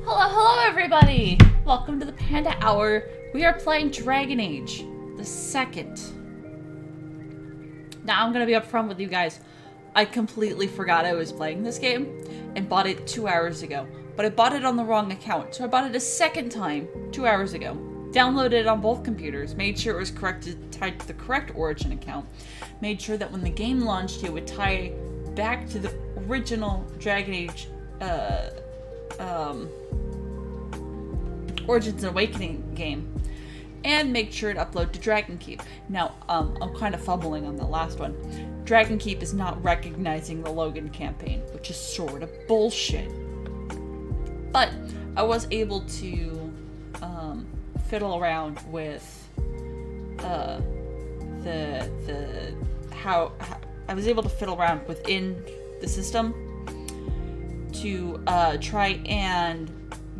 Hello everybody! Welcome to the Panda Hour. We are playing Dragon Age, the second. Now I'm gonna be upfront with you guys. I completely forgot I was playing this game and bought it 2 hours ago. But I bought it on the wrong account, so I bought it a second time 2 hours ago. Downloaded it on both computers, made sure it was tied to the correct Origin account, made sure that when the game launched it would tie back to the original Dragon Age Origins and Awakening game, and make sure to upload to Dragon Keep. Now, I'm kind of fumbling on the last one. Dragon Keep is not recognizing the Logan campaign, which is sort of bullshit. But I was able to fiddle around with how I was able to fiddle around within the system to try and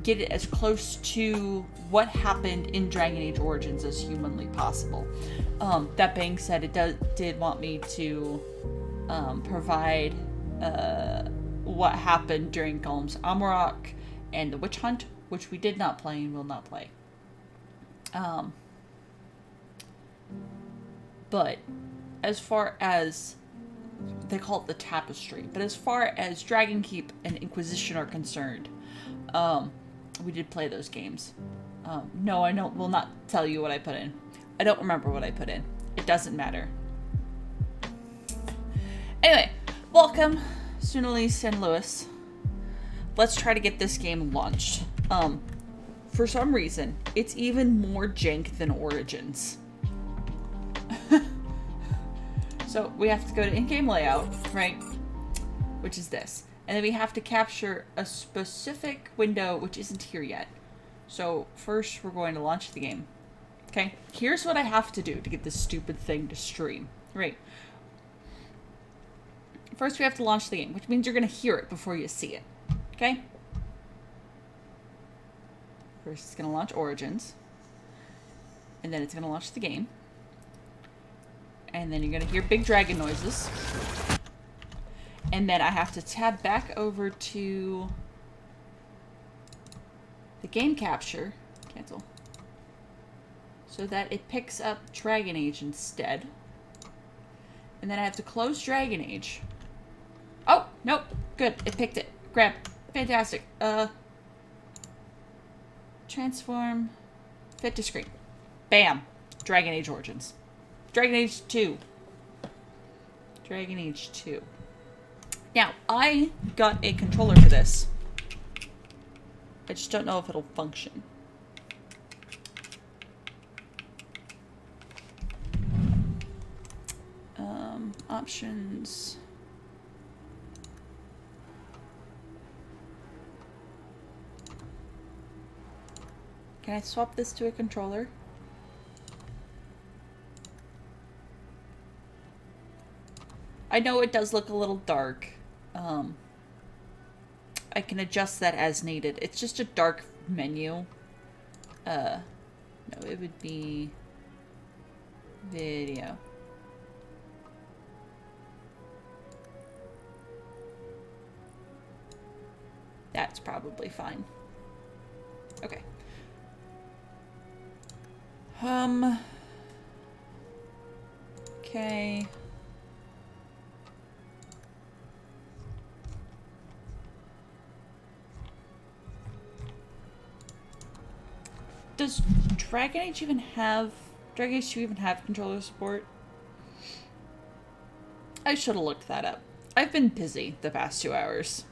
get it as close to what happened in Dragon Age Origins as humanly possible. That being said, it did want me to provide what happened during Golem's Amarok and the Witch Hunt, which we did not play and will not play. But as far as they call it the Tapestry, but as far as Dragon Keep and Inquisition are concerned, we did play those games. No, I will not tell you what I put in. I don't remember what I put in. It doesn't matter. Anyway, welcome, Sunalise and Lewis. Let's try to get this game launched. For some reason, it's even more jank than Origins. So we have to go to in-game layout, right? Which is this. And then we have to capture a specific window, which isn't here yet. So first we're going to launch the game. Okay, here's what I have to do to get this stupid thing to stream. Right. First we have to launch the game, which means you're going to hear it before you see it. Okay? First it's going to launch Origins. And then it's going to launch the game. And then you're going to hear big dragon noises. And then I have to tab back over to the game capture. Cancel. So that it picks up Dragon Age instead. And then I have to close Dragon Age. Oh, nope. Good. It picked it. Grab. Fantastic. Transform. Fit to screen. Bam. Dragon Age Origins. Dragon Age 2. Dragon Age 2. Now, I got a controller for this. I just don't know if it'll function. Options. Can I swap this to a controller? I know it does look a little dark. I can adjust that as needed. It's just a dark menu. No, it would be video. That's probably fine. Okay. Okay. Does Dragon Age 2 even have controller support? I should have looked that up. I've been busy the past 2 hours.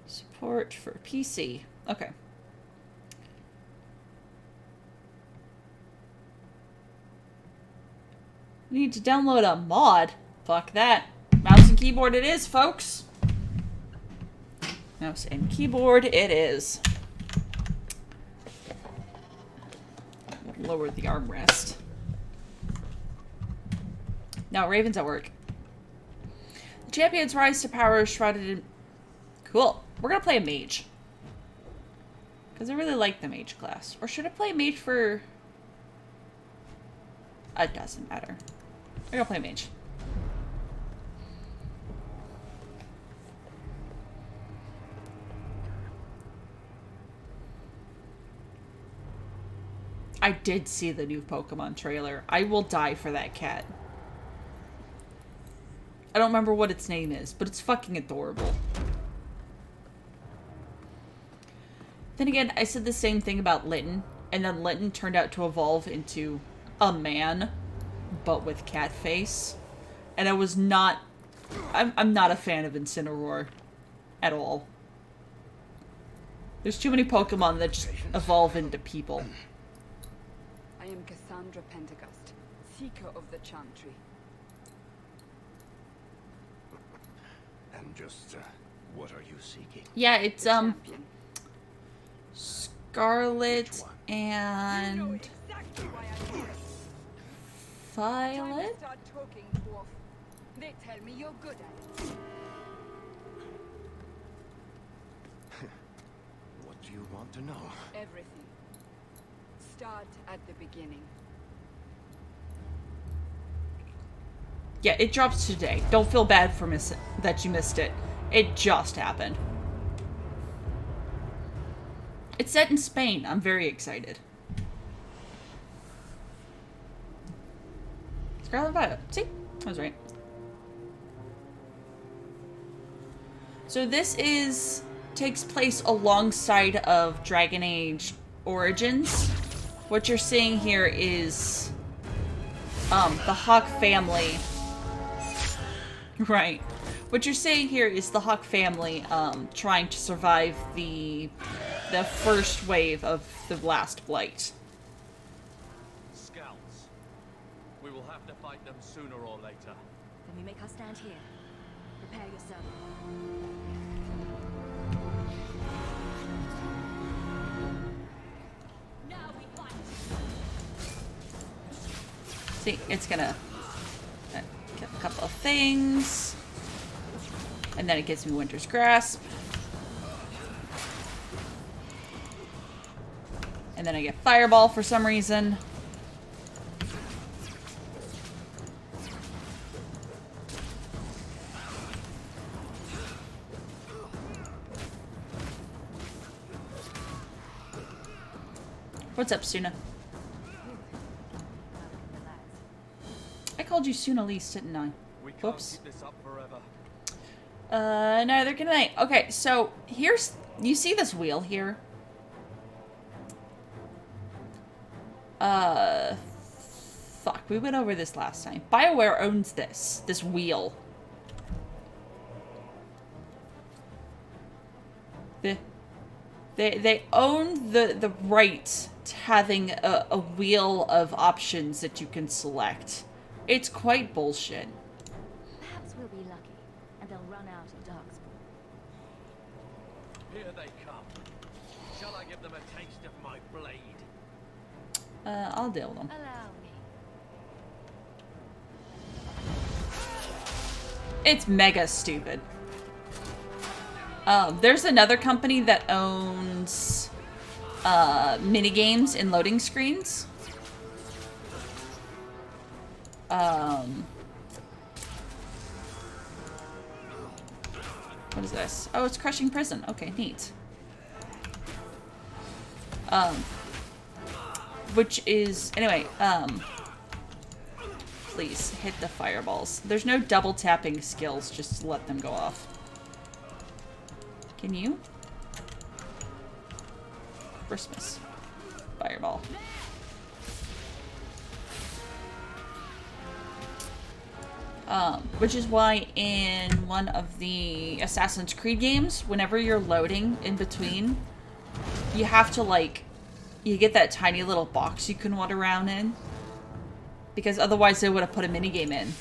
Support for PC. Okay. Need to download a mod. Fuck that. Mouse and keyboard it is, folks. Mouse and keyboard it is. Lower the armrest. Now, Raven's at work. The champions rise to power shrouded in... Cool. We're gonna play a mage. Because I really like the mage class. Or should I play mage for... It doesn't matter. We're gonna play mage. I did see the new Pokemon trailer. I will die for that cat. I don't remember what its name is, but it's fucking adorable. Then again, I said the same thing about Litten, and then Litten turned out to evolve into a man, but with cat face. And I was not... I'm not a fan of Incineroar at all. There's too many Pokemon that just evolve into people. I am Cassandra Pentecost, seeker of the Chantry. And just, what are you seeking? Yeah, it's, Champion. Scarlet and... You know exactly why I'm here. Time to Violet? start talking, dwarf. They tell me you're good at it. What do you want to know? Everything. Start at the beginning. Yeah, it drops today. Don't feel bad for that you missed it. It just happened. It's set in Spain. I'm very excited. Scarlet Violet. See? I was right. So this takes place alongside of Dragon Age Origins. What you're seeing here is the Hawk family. Right. What you're seeing here is the Hawk family trying to survive the first wave of the last blight. Scouts. We will have to fight them sooner or later. Then we make our stand here. Prepare yourself. Now we fight. See, it's gonna get a couple of things. And then it gives me Winter's Grasp. And then I get Fireball for some reason. What's up, Suna? Now we can relax. I called you Suna Lease, didn't I? We can't Whoops. keep this up forever. Neither can I. Okay, so here's... You see this wheel here? Fuck, we went over this last time. BioWare owns this wheel. They own the right to having a wheel of options that you can select. It's quite bullshit. Perhaps we'll be lucky, and they'll run out of Darkspawn. Here they come. Shall I give them a taste of my blade? I'll deal with them. Allow me. It's mega stupid. There's another company that owns minigames and loading screens. What is this? Oh, it's Crushing Prison. Okay, neat. Which is... Anyway, please, hit the fireballs. There's no double tapping skills, just to let them go off. Can you? Christmas. Fireball. Which is why in one of the Assassin's Creed games, whenever you're loading in between, you have to, like, you get that tiny little box you can wander around in. Because otherwise they would have put a minigame in.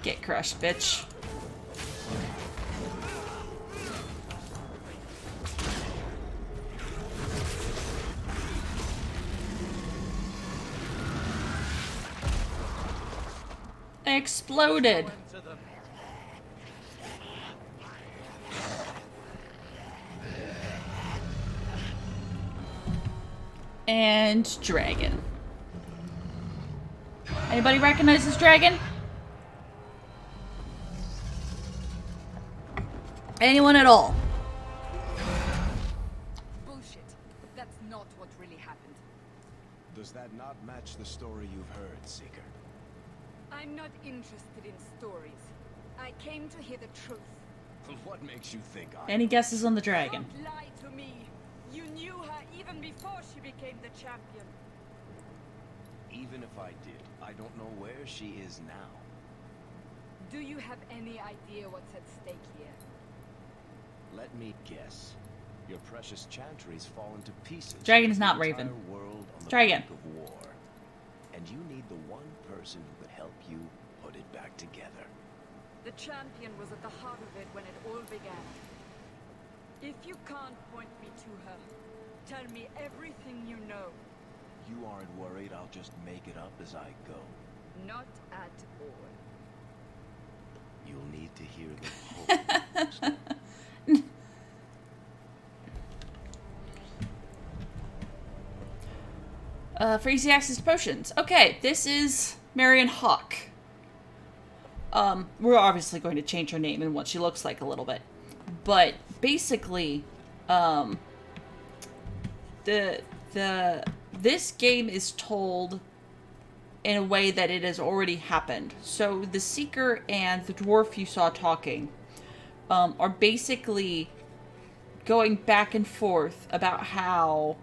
Get crushed, bitch. Exploded. To them. And dragon. Anybody recognize this dragon? Anyone at all? Bullshit. That's not what really happened. Does that not match the story you've heard, Seeker? I'm not interested in stories. I came to hear the truth. What makes you think I... Any guesses on the dragon? Don't lie to me. You knew her even before she became the champion. Even if I did, I don't know where she is now. Do you have any idea what's at stake here? Let me guess. Your precious chantry's fallen to pieces. Dragon is not The Raven. entire world on the Dragon. brink of war. And you need the one person who could help you put it back together. The champion was at the heart of it when it all began. If you can't point me to her, tell me everything you know. You aren't worried I'll just make it up as I go. Not at all. You'll need to hear the whole story. For easy access to potions. Okay, this is Marion Hawk. We're obviously going to change her name and what she looks like a little bit. But basically, this game is told in a way that it has already happened. So the Seeker and the dwarf you saw talking are basically going back and forth about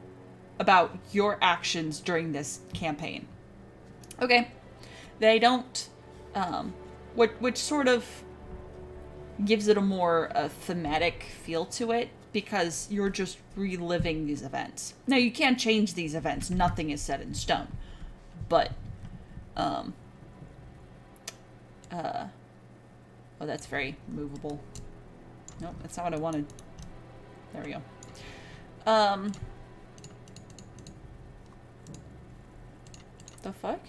your actions during this campaign. Okay. They don't, which sort of gives it a more thematic feel to it, because you're just reliving these events. Now, you can't change these events. Nothing is set in stone. But, oh, that's very movable. Nope, that's not what I wanted. There we go. The fuck?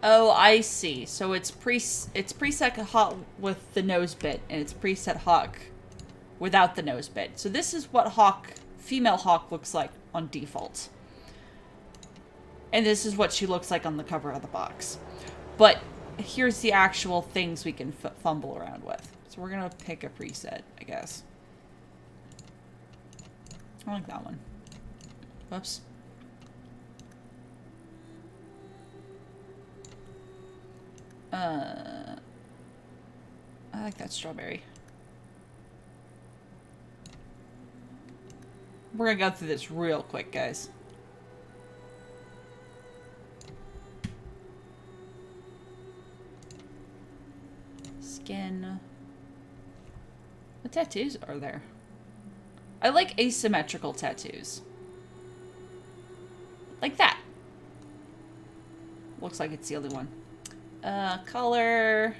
Oh, I see. So it's preset Hawk with the nose bit, and it's preset Hawk without the nose bit. So this is what female Hawk looks like on default. And this is what she looks like on the cover of the box. But here's the actual things we can fumble around with. So we're gonna pick a preset, I guess. I like that one. Whoops. I like that strawberry. We're gonna go through this real quick, guys. Skin. What tattoos are there? I like asymmetrical tattoos. Like that. Looks like it's the only one. Color.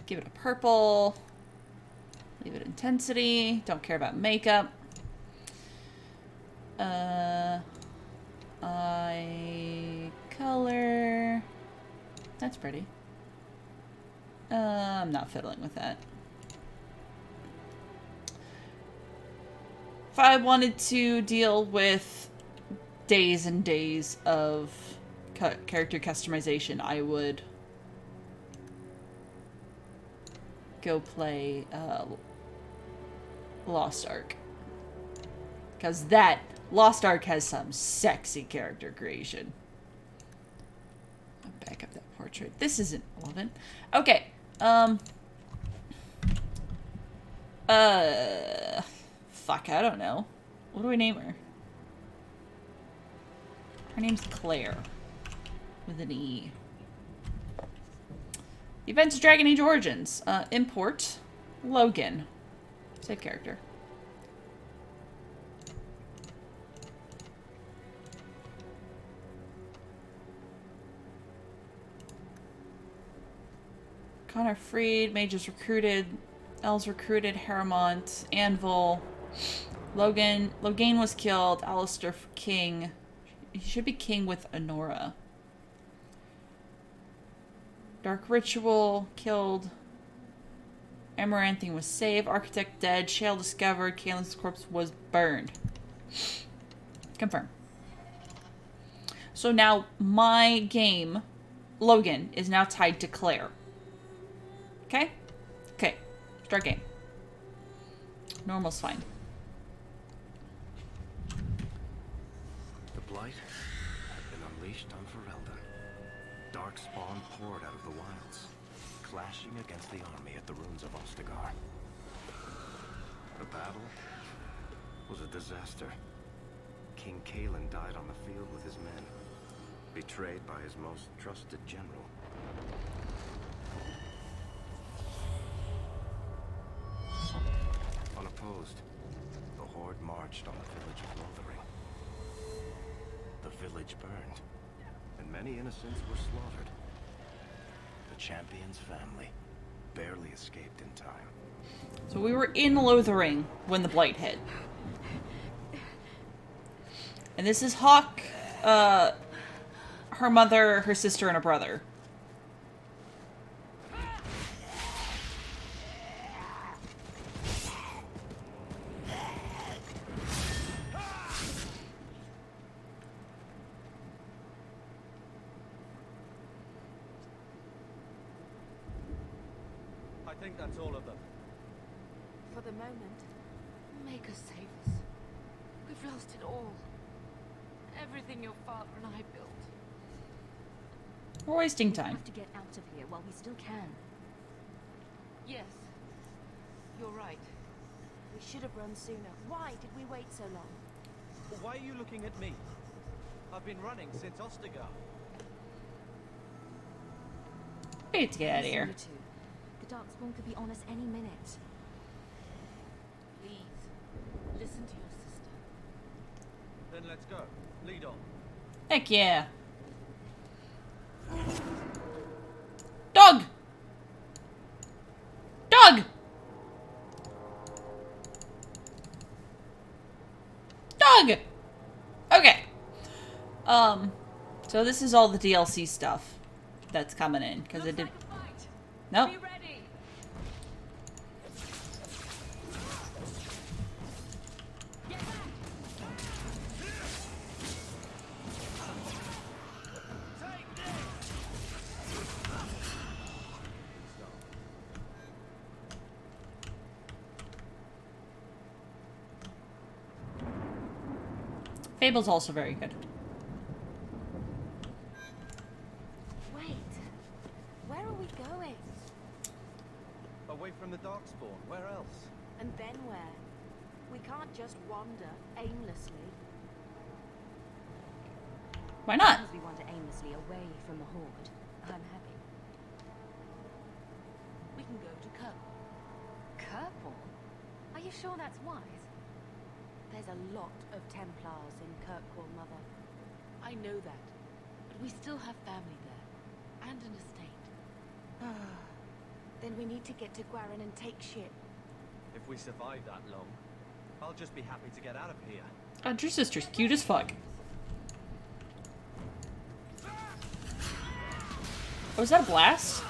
Give it a purple. Leave it intensity. Don't care about makeup. Eye color. That's pretty. I'm not fiddling with that. If I wanted to deal with days and days of character customization, I would go play Lost Ark. Because that, Lost Ark has some sexy character creation. I'll back up that portrait. This isn't relevant. Okay. Fuck, I don't know. What do we name her? Her name's Claire. With an E. The events of Dragon Age Origins. Import. Logan. Save character. Connor freed. Mages recruited. Elves recruited. Haramont. Anvil. Logan was killed. Alistair king. He should be king with Honora. Dark Ritual killed. Amaranthine was saved. Architect dead. Shale discovered. Kaelin's corpse was burned. Confirm. So now my game, Logan, is now tied to Claire. Okay? Okay. Start game. Normal's fine. The Blight had been unleashed on Ferelden. Darkspawn poured out of the wilds, clashing against the army at the ruins of Ostagar. The battle was a disaster. King Kaelin died on the field with his men, betrayed by his most trusted general. Unopposed, the Horde marched on the village of Lothering. The village burned, and many innocents were slaughtered. The champion's family barely escaped in time. So we were in Lothering when the Blight hit. And this is Hawk, her mother, her sister, and a brother. I think that's all of them. For the moment, make us save us. We've lost it all. Everything your father and I built. We're wasting We time. have to get out of here while we still can. Yes, you're right. We should have run sooner. Why did we wait so long? But why are you looking at me? I've been running since Ostagar. We need to get out of here. You two. The Darkspawn could be on us any minute. Please, listen to your sister. Then let's go. Lead on. Heck yeah. Dog! Dog! Dog! Okay. So this is all the DLC stuff that's coming in, because it did... Looks like a fight. Nope. Be ready. Get back. Take this! Fable's also very good. Wait. Where are we going? Away from the Darkspawn. Where else? And then where? We can't just wander aimlessly. Why not? As we wander aimlessly away from the Horde, I'm happy. We can go to Kirkwall. Kirkwall? Are you sure that's wise? There's a lot of Templars in Kirkwall, Mother. I know that. But we still have family there. And an estate. Then we need to get to Guarin and take ship. If we survive that long, I'll just be happy to get out of here. God, your sister's cute as fuck. Oh, is that a blast?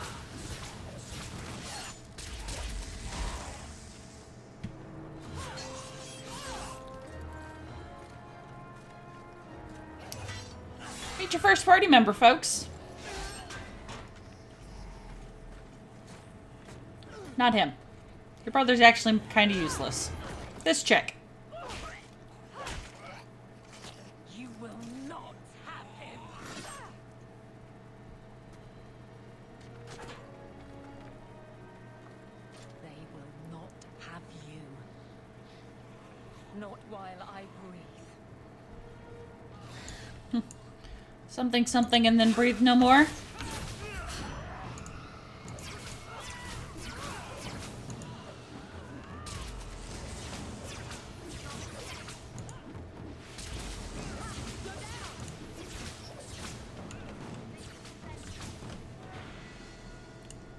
Meet your first party member, folks. Not him. Your brother's actually kind of useless. This chick. You will not have him. They will not have you. Not while I breathe. Something, something, and then breathe no more.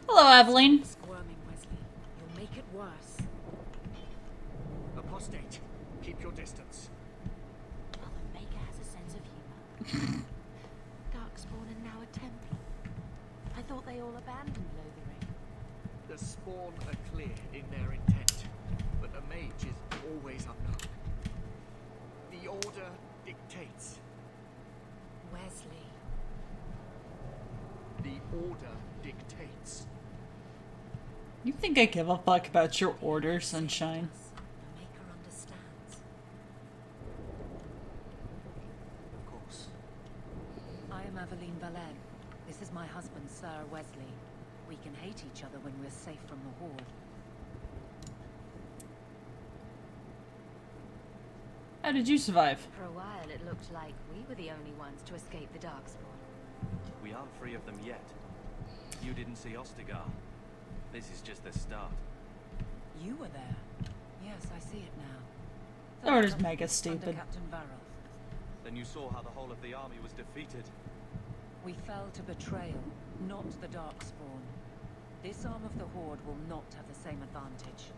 Hello, Evelyn. Squirming, Wesley. You'll make it worse. Apostate, keep your distance. Mother Maker has a sense of humor. Darkspawn and now a Templar. I thought they all abandoned Lothering. The spawn are clear in their intent, but a mage is always unknown. The order dictates. Wesley. The order dictates. You think I give a fuck about your order, Sunshine? The Maker understands. Of course. I am Aveline Valen. This is my husband, Sir Wesley. We can hate each other when we're safe from the Horde. How did you survive? For a while, it looked like we were the only ones to escape the Darkspawn. We aren't free of them yet. You didn't see Ostagar. This is just the start. You were there. Yes, I see it now. That was Third mega Under stupid. Captain Varel. Then you saw how the whole of the army was defeated. We fell to betrayal, not the Darkspawn. This arm of the Horde will not have the same advantage.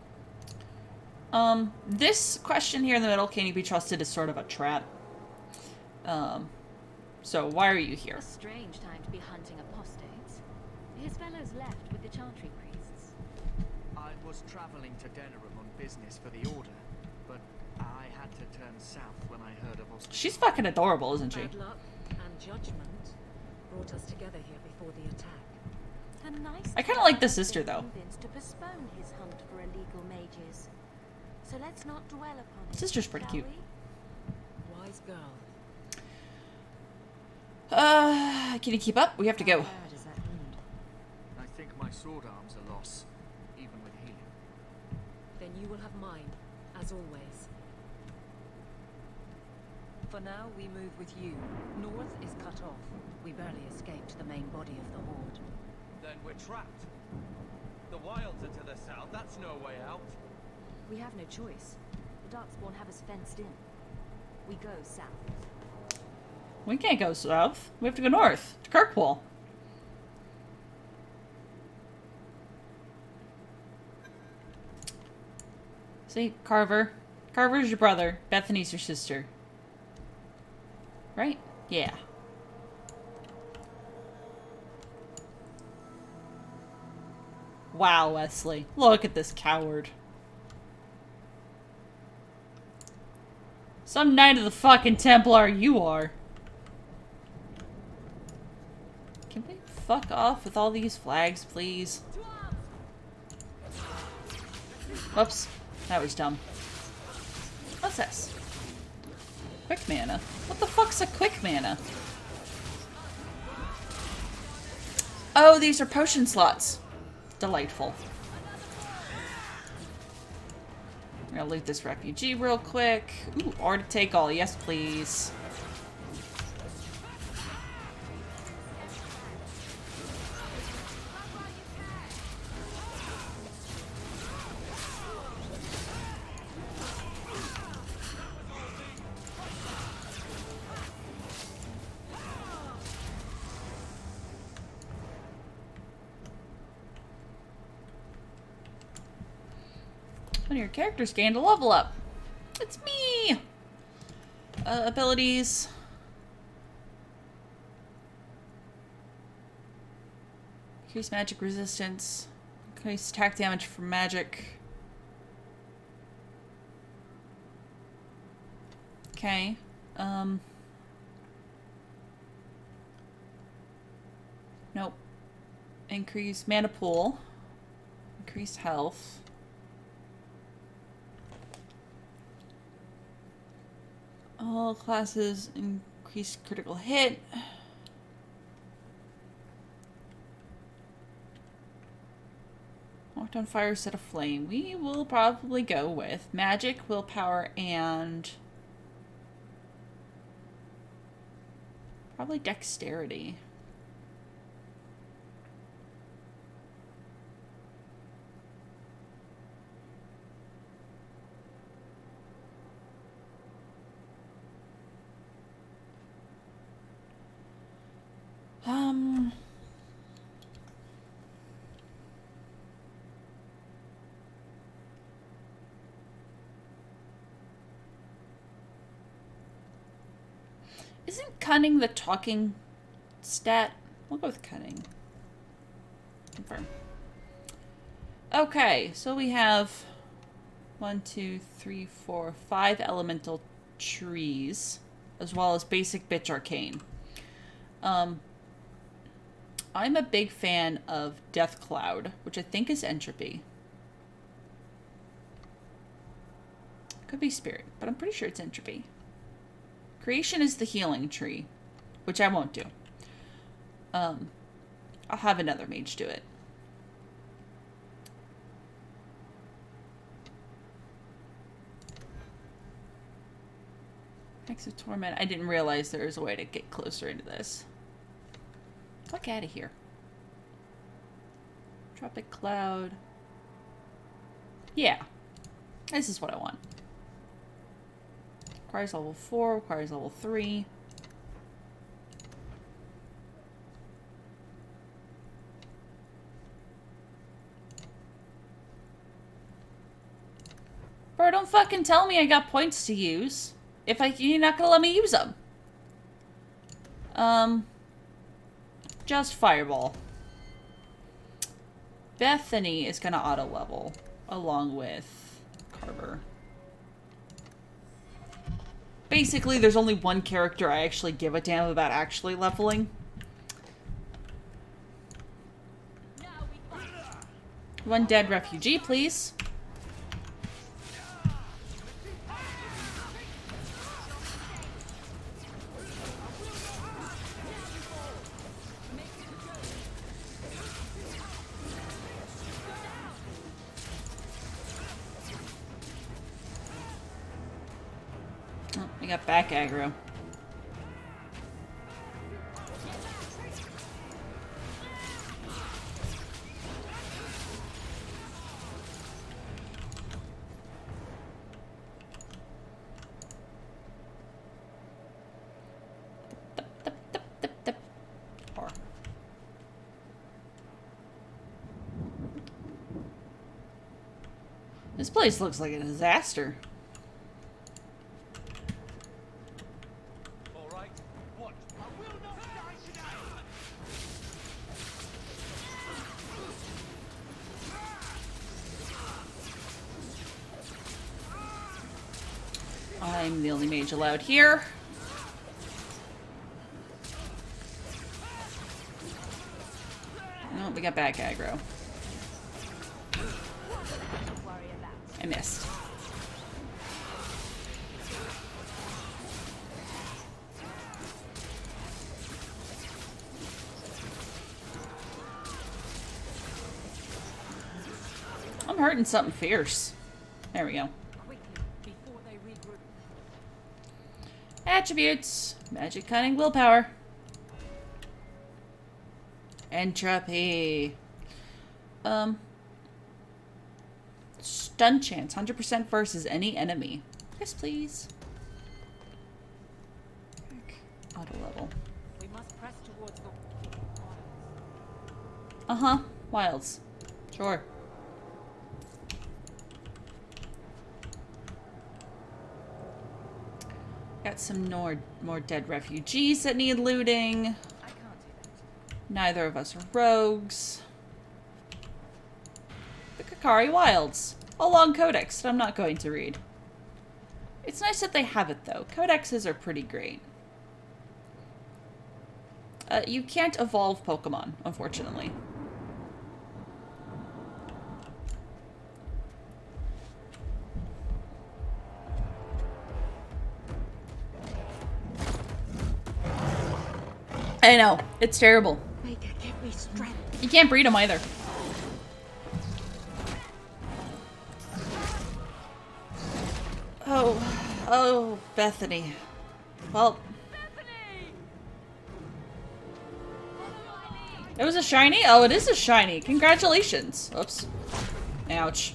This question here in the middle, can you be trusted, is sort of a trap. So why are you here? A strange time to be hunting apostates. His fellows left with the Chantry priests. I was traveling to Denerim on business for the order, but I had to turn south when I heard of Ostagar. She's fucking adorable, isn't she? Bad luck and judgment brought us together here before the attack. A nice I kinda like the sister, though. Convinced to postpone his hunt for illegal mages. So let's not dwell upon it. Sister's pretty shall cute. we? Wise girl. Can you keep up? We have to go. How bad is that wound? I think my sword arm's a loss, even with healing. Then you will have mine, as always. For now, we move with you. North is cut off. We barely escaped the main body of the Horde. Then we're trapped. The wilds are to the south. That's no way out. We have no choice. The Darkspawn have us fenced in. We go south. We can't go south. We have to go north to Kirkwall. See, Carver. Carver's your brother. Bethany's your sister. Right? Yeah. Wow, Wesley. Look at this coward. Some knight of the fucking Templar you are. Can we fuck off with all these flags, please? Whoops. That was dumb. What's this? Quick mana? What the fuck's a quick mana? Oh, these are potion slots. Delightful. I'm gonna loot this refugee real quick. Ooh, or to take all. Yes, please. One of your characters gained a level up. It's me! Abilities. Increase magic resistance. Increase attack damage from magic. Okay. Nope. Increase mana pool. Increase health. All classes increase critical hit. Walked on fire, set aflame. We will probably go with magic, willpower, and probably dexterity. Isn't cunning the talking stat? We'll go with cunning. Confirm. Okay, so we have 1, 2, 3, 4, 5 elemental trees, as well as basic bitch arcane. I'm a big fan of Death Cloud, which I think is entropy. Could be spirit, but I'm pretty sure it's entropy. Creation is the healing tree, which I won't do. I'll have another mage do it. Hex of Torment. I didn't realize there was a way to get closer into this. Fuck out of here. Tropic Cloud. Yeah. This is what I want. Requires level 4, requires level 3. Bro, don't fucking tell me I got points to use. You're not gonna let me use them. Just Fireball. Bethany is gonna auto level along with Carver. Basically, there's only one character I actually give a damn about actually leveling. One dead refugee, please. Oh, we got back aggro. This place looks like a disaster. All right, watch. I will not die today. I'm the only mage allowed here. Oh, we got back aggro. I missed. I'm hurting something fierce. There we go. Quickly, before they regroup. Attributes. Magic, cunning, willpower. Entropy. Stun chance. 100% versus any enemy. Yes, please. Auto level. We must press towards the... Uh-huh. Wilds. Sure. Got some more dead refugees that need looting. I can't do that. Neither of us are rogues. The Kakari Wilds. A long codex that I'm not going to read. It's nice that they have it, though. Codexes are pretty great. You can't evolve Pokemon, unfortunately. I know. It's terrible. Make her give me strength. You can't breed them either. Oh, Bethany. Well, it was a shiny? Oh, it is a shiny. Congratulations. Oops. Ouch.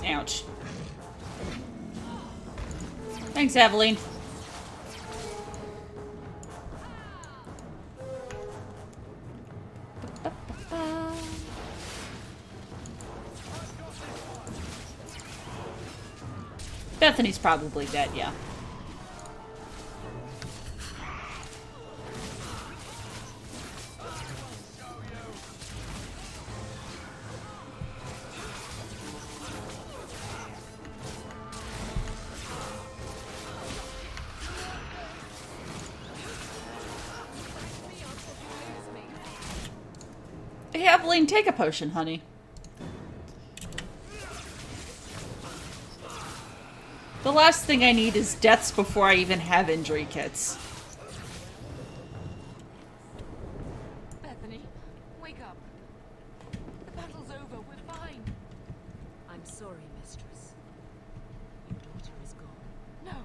Ouch. Thanks, Aveline. Bethany's probably dead, yeah. Hey, Aveline, take a potion, honey. The last thing I need is deaths before I even have injury kits. Bethany, wake up. The battle's over. We're fine. I'm sorry, mistress. Your daughter is gone. No.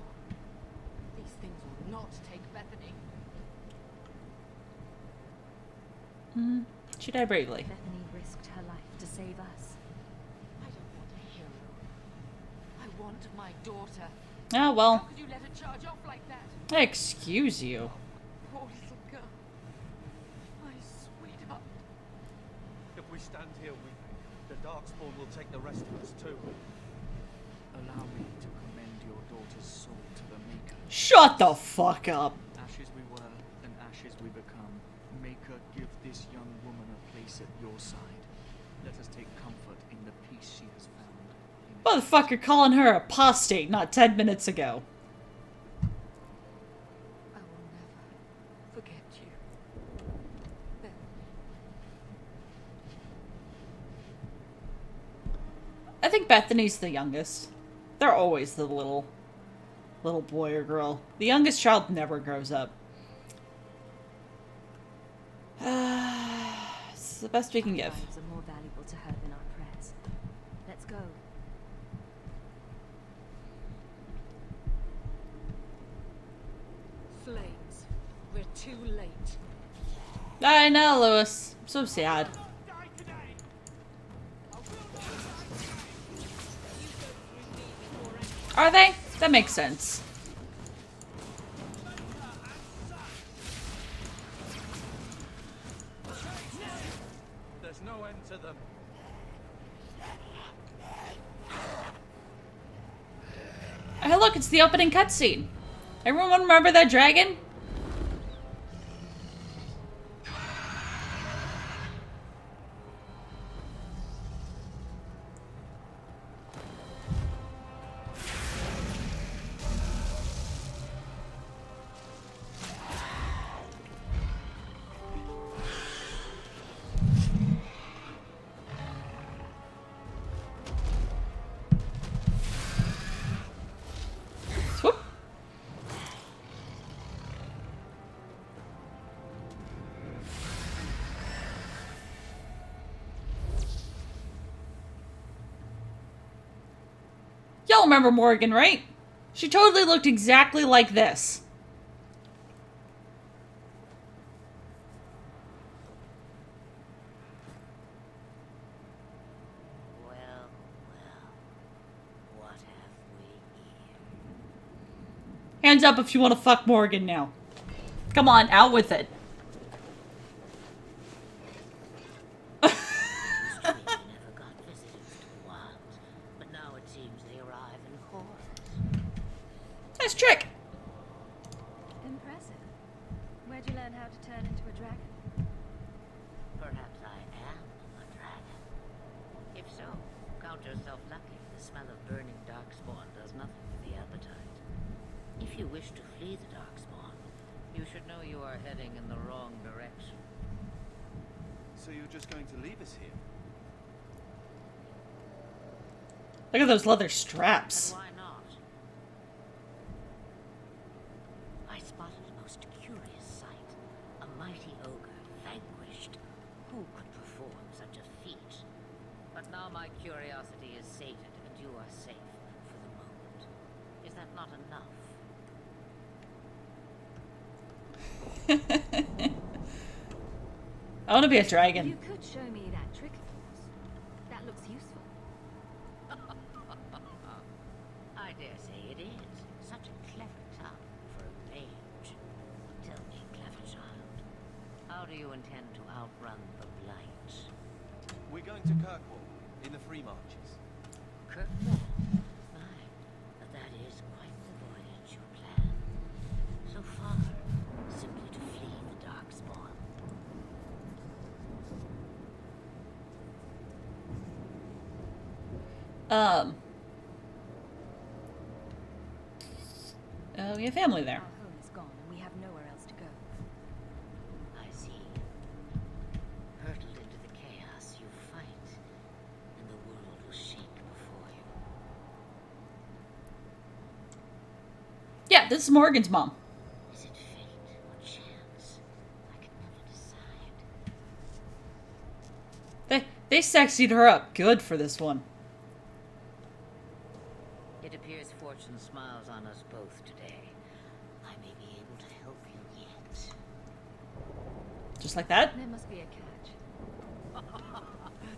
These things will not take Bethany. She died bravely. Bethany risked her life to save us. I don't want a hero. I want my daughter. Oh, How well. could you let her charge off like that? Excuse you. Poor little girl. My sweetheart. If we stand here weeping, the Darkspawn will take the rest of us too. Allow me to commend your daughter's soul to the Maker. Shut the fuck up. Ashes we were, and ashes we become. Maker, give this young woman a place at your side. Let us take comfort in the peace she has found. Motherfucker calling her apostate not 10 minutes ago. I will never forget you. Bethany. I think Bethany's the youngest. They're always the little boy or girl. The youngest child never grows up. It's the best we can give. Lives are more valuable to her than our prayers. Let's go. Flames. We're too late. I know, Lewis. I'm so sad. Are they? That makes sense. There's no end to them. Hey, look, it's the opening cutscene. Everyone remember that dragon? Y'all remember Morgan, right? She totally looked exactly like this. Well, what have we here? Hands up if you want to fuck Morgan now. Come on, out with it. We never got visitors to the wilds, but now it seems they arrive in hordes. Nice trick. Impressive. Where'd you learn how to turn into a dragon? Perhaps I am a dragon. If so, count yourself lucky. The smell of burning darkspawn does nothing for the appetite. If you wish to flee the darkspawn, you should know you are heading in the wrong direction. So you're just going to leave us here? Look at those leather And straps. why not? I spotted a most curious sight. A mighty ogre vanquished. Who could perform such a feat? But now my curiosity is sated, and you are safe for the moment. Is that not enough? I want to be a dragon. You could show me that trick of yours. That looks useful. I dare say it is. Such a clever tongue for a mage. Tell me, clever child, how do you intend to outrun the blight? We're going to Kirkwall, in the Free Marches. Kirkwall? My, but that is quite the voyage you plan. So far, simply to flee the darkspawn. We have family there. Our home is gone and we have nowhere else to go. I see. Hurtled into the chaos, you fight, and the world will shake before you. Yeah, this is Morgan's mom. Is it fate or chance? I can never decide. They sexied her up good for this one. It appears fortune smiles on us both today. I may be able to help you yet. Just like that. There must be a catch.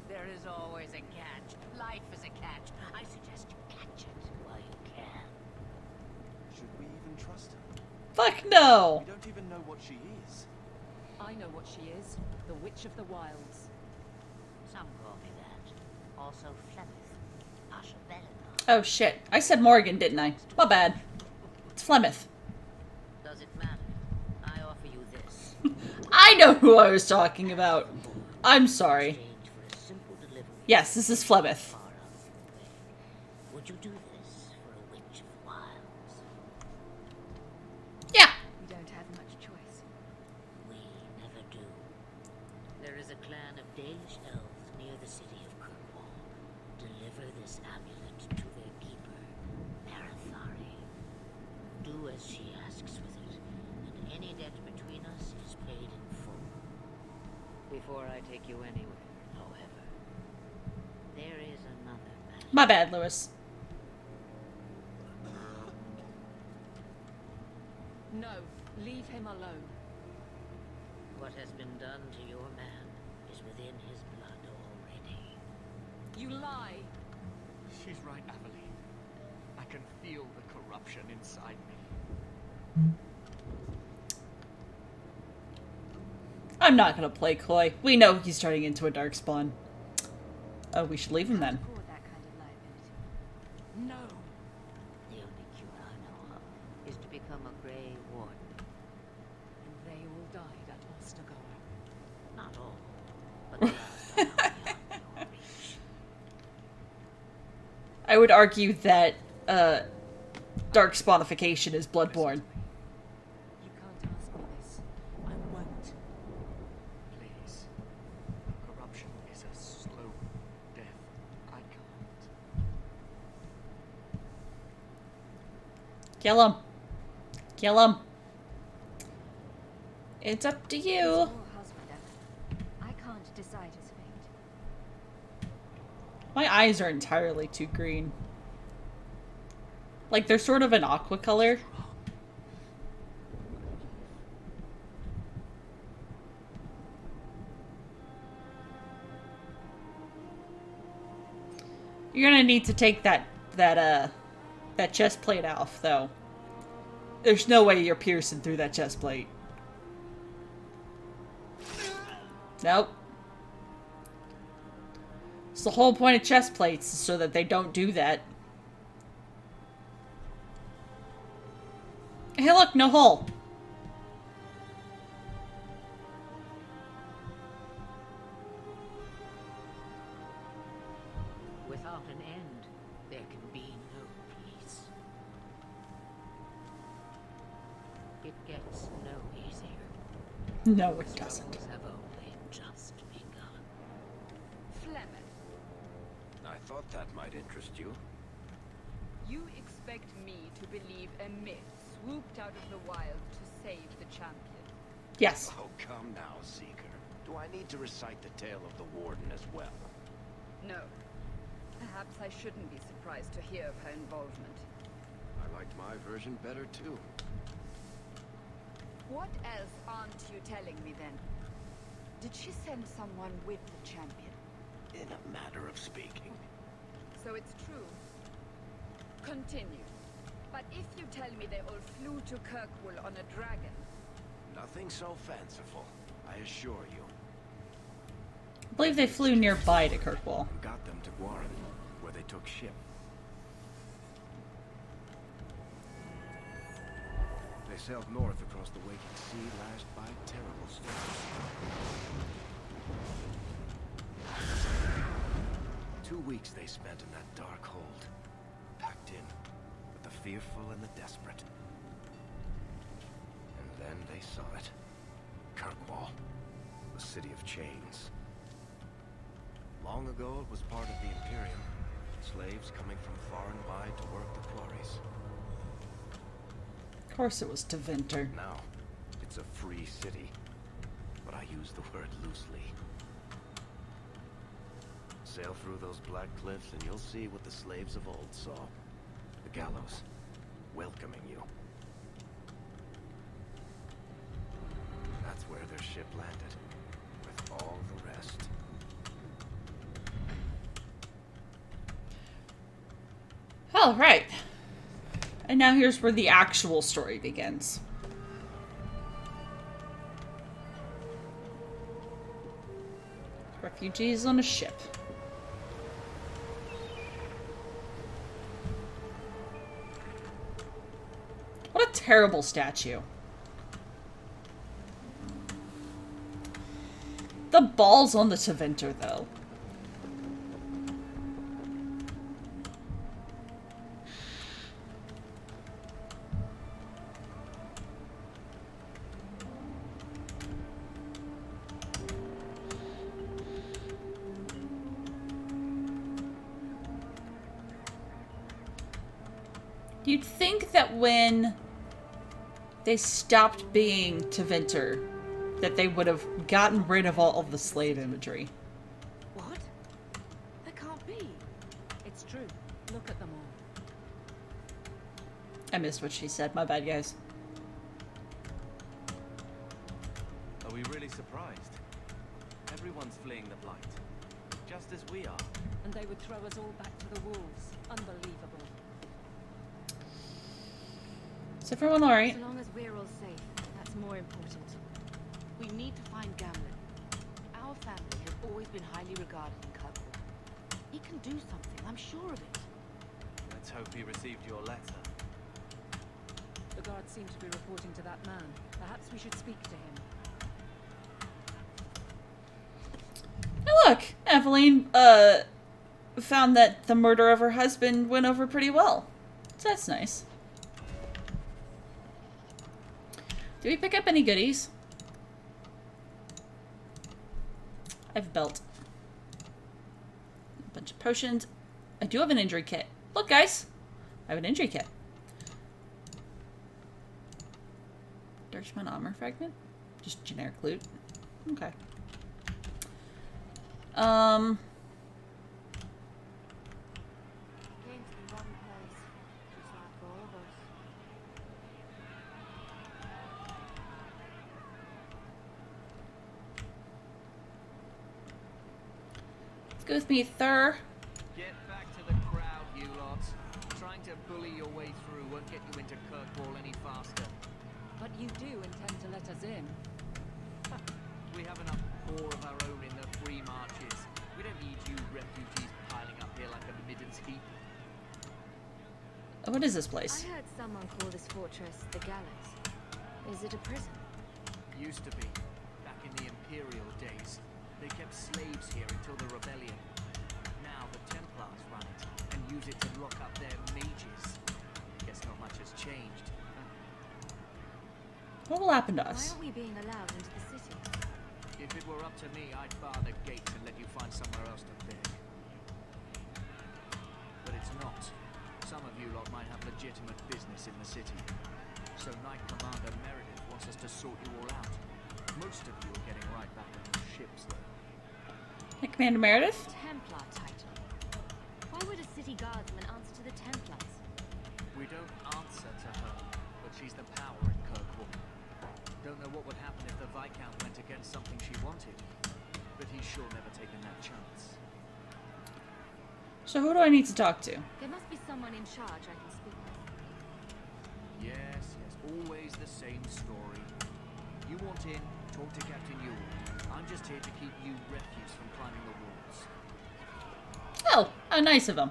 There is always a catch. Life is a catch. I suggest you catch it while you can. Should we even trust her? Fuck no. We don't even know what she is. I know what she is. The Witch of the Wilds. Some call me that. Also Flemeth. Ashabelina. Oh shit. I said Morgan, didn't I? My bad. It's Flemeth. Does it matter? I offer you this. I know who I was talking about. I'm sorry. Exchange for a simple delivery. Yes, this is Flemeth. Far out of the way. Would you do this for a Witch of the Wilds? Yeah. We don't have much choice. We never do. There is a clan of Dalish elves near the city of Kirkwall. Deliver this amulet to their keeper, Marathari. Do as she asks with it, and any debt between us is paid in full. Before I take you anywhere, however, there is another matter. My bad, Lewis. No, leave him alone. What has been done to your man is within his blood already. You lie. She's right, Aveline. I can feel the corruption inside me. I'm not gonna play coy. We know he's turning into a darkspawn. Oh, we should leave him then. Afford that kind of liability. No. The only cure I know of is to become a Grey Warden. And they all died at Ostergar. Not all, but the last are now beyond your reach. I would argue that darkspawnification is bloodborne. You can't ask me this. I won't. Please. Corruption is a slow death. I can't. Kill him. Kill him. It's up to It's you. your husband, Evan. I can't decide his fate. My eyes are entirely too green. Like, they're sort of an aqua color. You're gonna need to take that chest plate off, though. There's no way you're piercing through that chest plate. Nope. It's the whole point of chest plates, so that they don't do that. Hey look, no hole. Without an end, there can be no peace. It gets no easier. No, it doesn't. Struggles have only just begun. Flemeth, I thought that might interest you. you expect me to believe a myth swooped out of the wild to save the champion? Yes. Oh, come now, Seeker. Do I need to recite the tale of the Warden as well? No. Perhaps I shouldn't be surprised to hear of her involvement. I liked my version better, too. What else aren't you telling me then? Did she send someone with the champion? In a matter of speaking. So it's true. Continue. But if you tell me they all flew to Kirkwall on a dragon... Nothing so fanciful, I assure you. I believe they flew nearby to Kirkwall. And got them to Guarin, where they took ship. They sailed north across the waking sea, lashed by terrible storms. 2 weeks they spent in that dark hold, packed in with the fearful and the desperate. And then they saw it. Kirkwall, the city of chains. Long ago it was part of the Imperium, slaves coming from far and wide to work the quarries. Of course it was to Vinter. Now, it's a free city, but I use the word loosely. Sail through those black cliffs and you'll see what the slaves of old saw. The gallows, welcoming you. That's where their ship landed, with all the rest. Oh, right. And now here's where the actual story begins. Refugees on a ship. What a terrible statue. The balls on the Tevinter, though. You'd think that when they stopped being Tevinter, that they would have gotten rid of all of the slave imagery. What? That can't be. It's true. Look at them all. I missed what she said. My bad, guys. Are we really surprised? Everyone's fleeing the Blight. Just as we are. And they would throw us all back to the wolves. Unbelievable. Is everyone alright? So long as we're all safe, that's more important. We need to find Gamlen. Our family has always been highly regarded in Kirkwall. He can do something, I'm sure of it. Let's hope he received your letter. The guards seem to be reporting to that man. Perhaps we should speak to him. Oh, look! Eveline, found that the murder of her husband went over pretty well. So that's nice. Did we pick up any goodies? I have a belt. A bunch of potions. I do have an injury kit. Look, guys! I have an injury kit. Dirchman armor fragment? Just generic loot. Okay. Came to the wrong place. Just like Go with me, Thur. Get back to the crowd, you lot. Trying to bully your way through won't get you into Kirkwall any faster. But you do intend to let us in. We have enough poor of our own in the free marches. We don't need you refugees piling up here like a midden's heap. What is this place? I heard someone call this fortress the Gallows. Is it a prison? Used to be, back in the Imperial days. They kept slaves here until the rebellion. Now the Templars run it and use it to lock up their mages. Guess not much has changed. What will happen to Why us? aren't we being allowed into the city? If it were up to me, I'd bar the gates and let you find somewhere else to beg. But it's not. Some of you lot might have legitimate business in the city. So Knight Commander Meredith wants us to sort you all out. Most of you are getting right back on your ships, though. Hey, Commander Meredith? Templar title. Why would a city guardsman answer to the Templars? We don't answer to her, but she's the power in Kirkwall. Don't know what would happen if the Viscount went against something she wanted, but he's sure never taken that chance. So who do I need to talk to? There must be someone in charge I can speak with. Yes, always the same story. You want in, talk to Captain Ewell. I'm just here to keep you refuse from climbing the walls. Oh, how nice of him.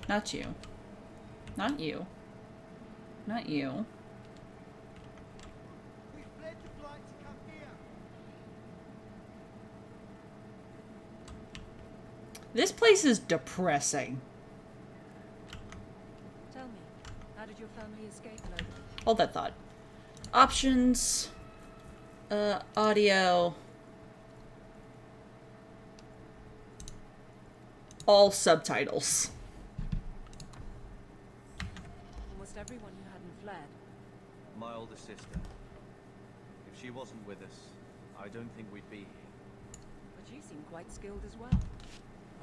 Not you. Not you. Not you. We fled the blight to come here. This place is depressing. Tell me, how did your family escape, Logan? Hold that thought. Options. Audio. All subtitles. Almost everyone who hadn't fled. My older sister. If she wasn't with us, I don't think we'd be here. But you seem quite skilled as well.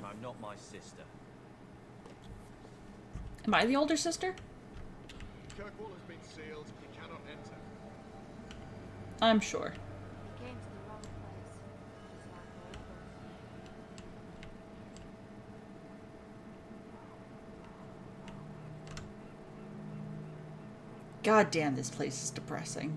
I'm not my sister. Am I the older sister? Kirkwall has been sealed. You cannot enter. I'm sure. We came to the wrong place. Just like all of us. God damn, this place is depressing.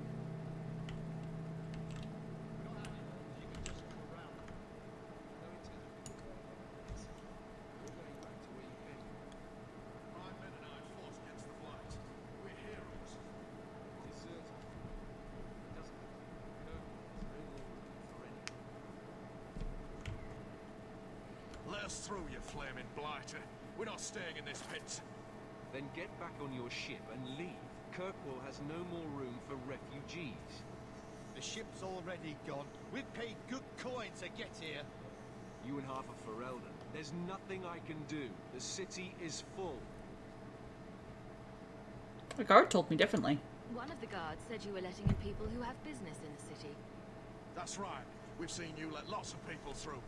Let us through, you flaming blighter. We're not staying in this pit. Then get back on your ship and leave. Kirkwall has no more room for refugees. The ship's already gone. We've paid good coin to get here. You and half of Ferelden. There's nothing I can do. The city is full. The guard told me differently. One of the guards said you were letting in people who have business in the city. That's right. We've seen you let lots of people through.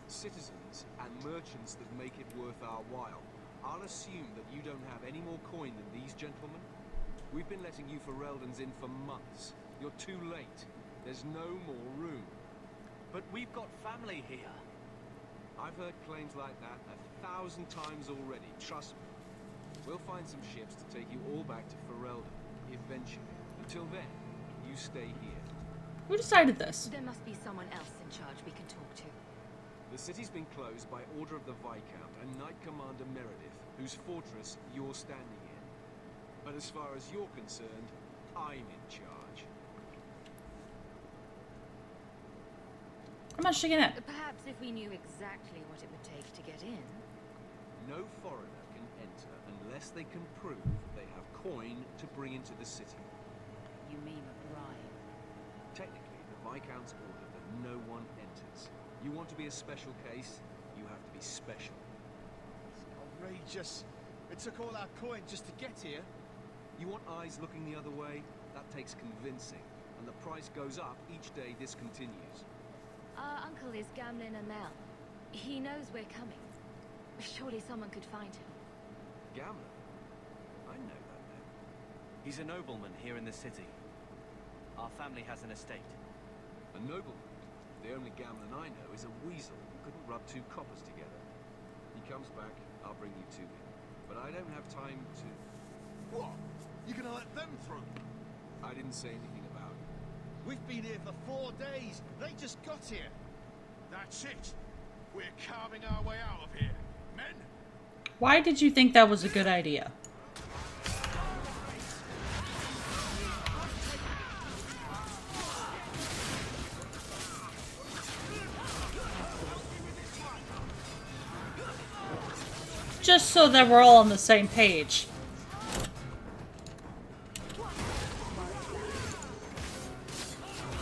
Citizens and merchants that make it worth our while. I'll assume that you don't have any more coin than these gentlemen. We've been letting you Fereldans in for months. You're too late. There's no more room. But we've got family here. I've heard claims like that 1,000 times already, trust me. We'll find some ships to take you all back to Ferelden, eventually. Until then, you stay here. Who decided this? There must be someone else in charge we can talk to. The city's been closed by order of the Viscount and Knight Commander Meredith, whose fortress you're standing in. But as far as you're concerned, I'm in charge. How much to get in? Perhaps if we knew exactly what it would take to get in. No foreigner can enter unless they can prove they have coin to bring into the city. You mean a bribe? Technically, the Viscount's ordered that no one enters. You want to be a special case, you have to be special. It's outrageous. It took all our coin just to get here. You want eyes looking the other way? That takes convincing, and the price goes up each day this continues. Our uncle is Gamlin Amel. He knows we're coming. Surely someone could find him. Gamlin? I know that name. He's a nobleman here in the city. Our family has an estate. A nobleman? The only Gamlin I know is a weasel who couldn't rub two coppers together. He comes back, I'll bring you to him. But I don't have time to... What? You gonna let them through? I didn't say anything about it. We've been here for 4 days. They just got here. That's it. We're carving our way out of here. Men? Why did you think that was a good idea? Just so that we're all on the same page.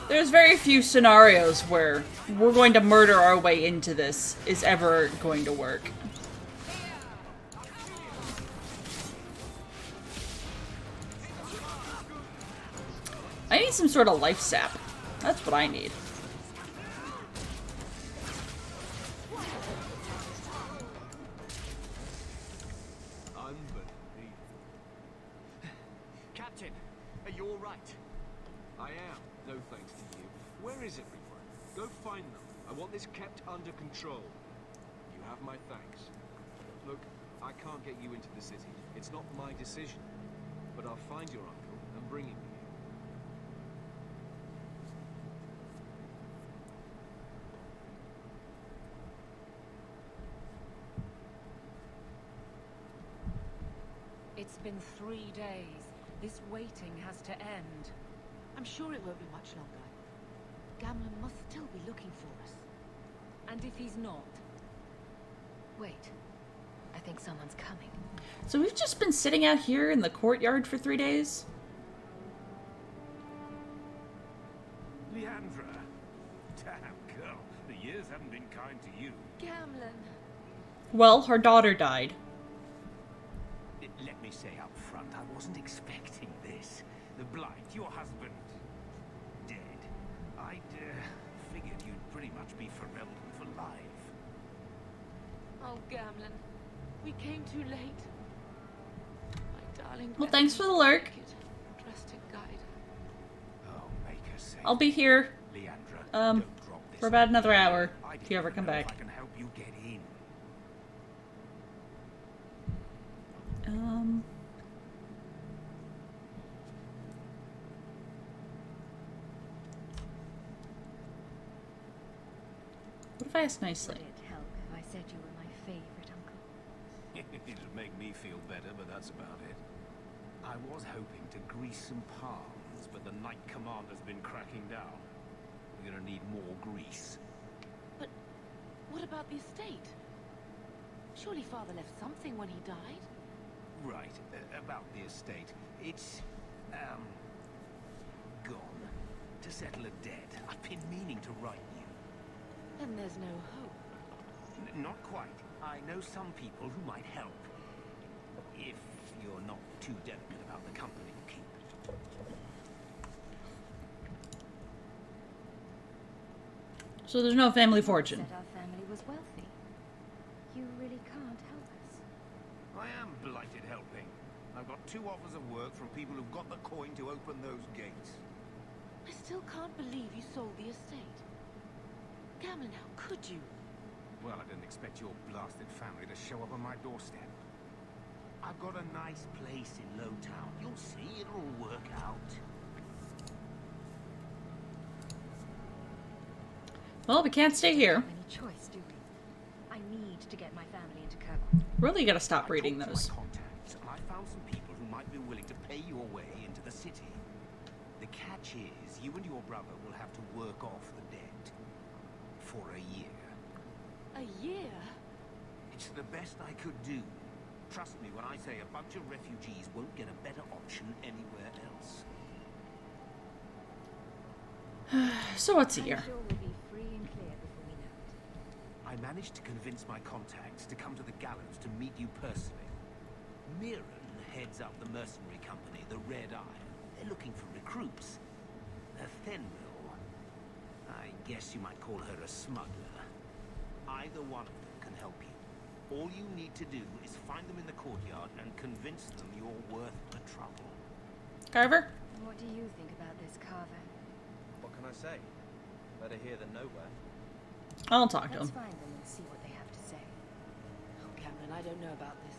There's very few scenarios where we're going to murder our way into this is ever going to work. I need some sort of life sap. That's what I need. Captain, are you all right? I am, no thanks to you. Where is everyone? Go find them. I want this kept under control. You have my thanks. Look, I can't get you into the city. It's not my decision. But I'll find your uncle and bring him here. It's been 3 days. This waiting has to end. I'm sure it won't be much longer. Gamlin must still be looking for us. And if he's not... Wait. I think someone's coming. So we've just been sitting out here in the courtyard for 3 days? Leandra. Damn girl, the years haven't been kind to you. Gamlin. Well, her daughter died. Let me say up front, I wasn't expecting this. The Blight, your husband, dead. I'd figured you'd pretty much be Ferelden for life. Oh, Gamlin. We came too late. My darling... Well, thanks for the lurk. Trusted guide. Oh, make her say. I'll be here. Leandra, Um, don't drop this for about on another me. hour, I if you ever don't come know back. if I can help you get in. What if I ask nicely? Would it help if I said you were my favorite uncle? It'd make me feel better, but that's about it. I was hoping to grease some palms, but the Knight Commander's been cracking down. We're gonna need more grease. But what about the estate? Surely Father left something when he died? Right, about the estate. It's, gone. To settle a debt. I've been meaning to write you. Then there's no hope. Not quite. I know some people who might help. If you're not too delicate about the company you keep. So there's no family fortune. Said our family was wealthy. You really can't help us. I am blighted helping. I've got 2 offers of work from people who've got the coin to open those gates. I still can't believe you sold the estate. Gamlin, how could you? Well, I didn't expect your blasted family to show up on my doorstep. I've got a nice place in Lowtown. You'll see, it'll all work out. Well, we can't stay here. Any choice, do we? I need to get my family into Kirkwall. Really gotta stop I reading talked those. to my contacts, and I found some people who might be willing to pay your way into the city. The catch is, you and your brother will have to work off the debt. For a year. A year? It's the best I could do. Trust me when I say a bunch of refugees won't get a better option anywhere else. So what's a year? I'm sure we'll be free and clear before we know it. I managed to convince my contacts to come to the gallows to meet you personally. Mirren heads up the mercenary company, the Red Eye. They're looking for recruits. Fenrir, I guess you might call her a smuggler. Either one of them can help you. All you need to do is find them in the courtyard and convince them you're worth the trouble. Carver? What do you think about this, Carver? What can I say? Better here than nowhere. I'll talk to Let's him. find them and see what they have to say. Oh, Cameron, I don't know about this.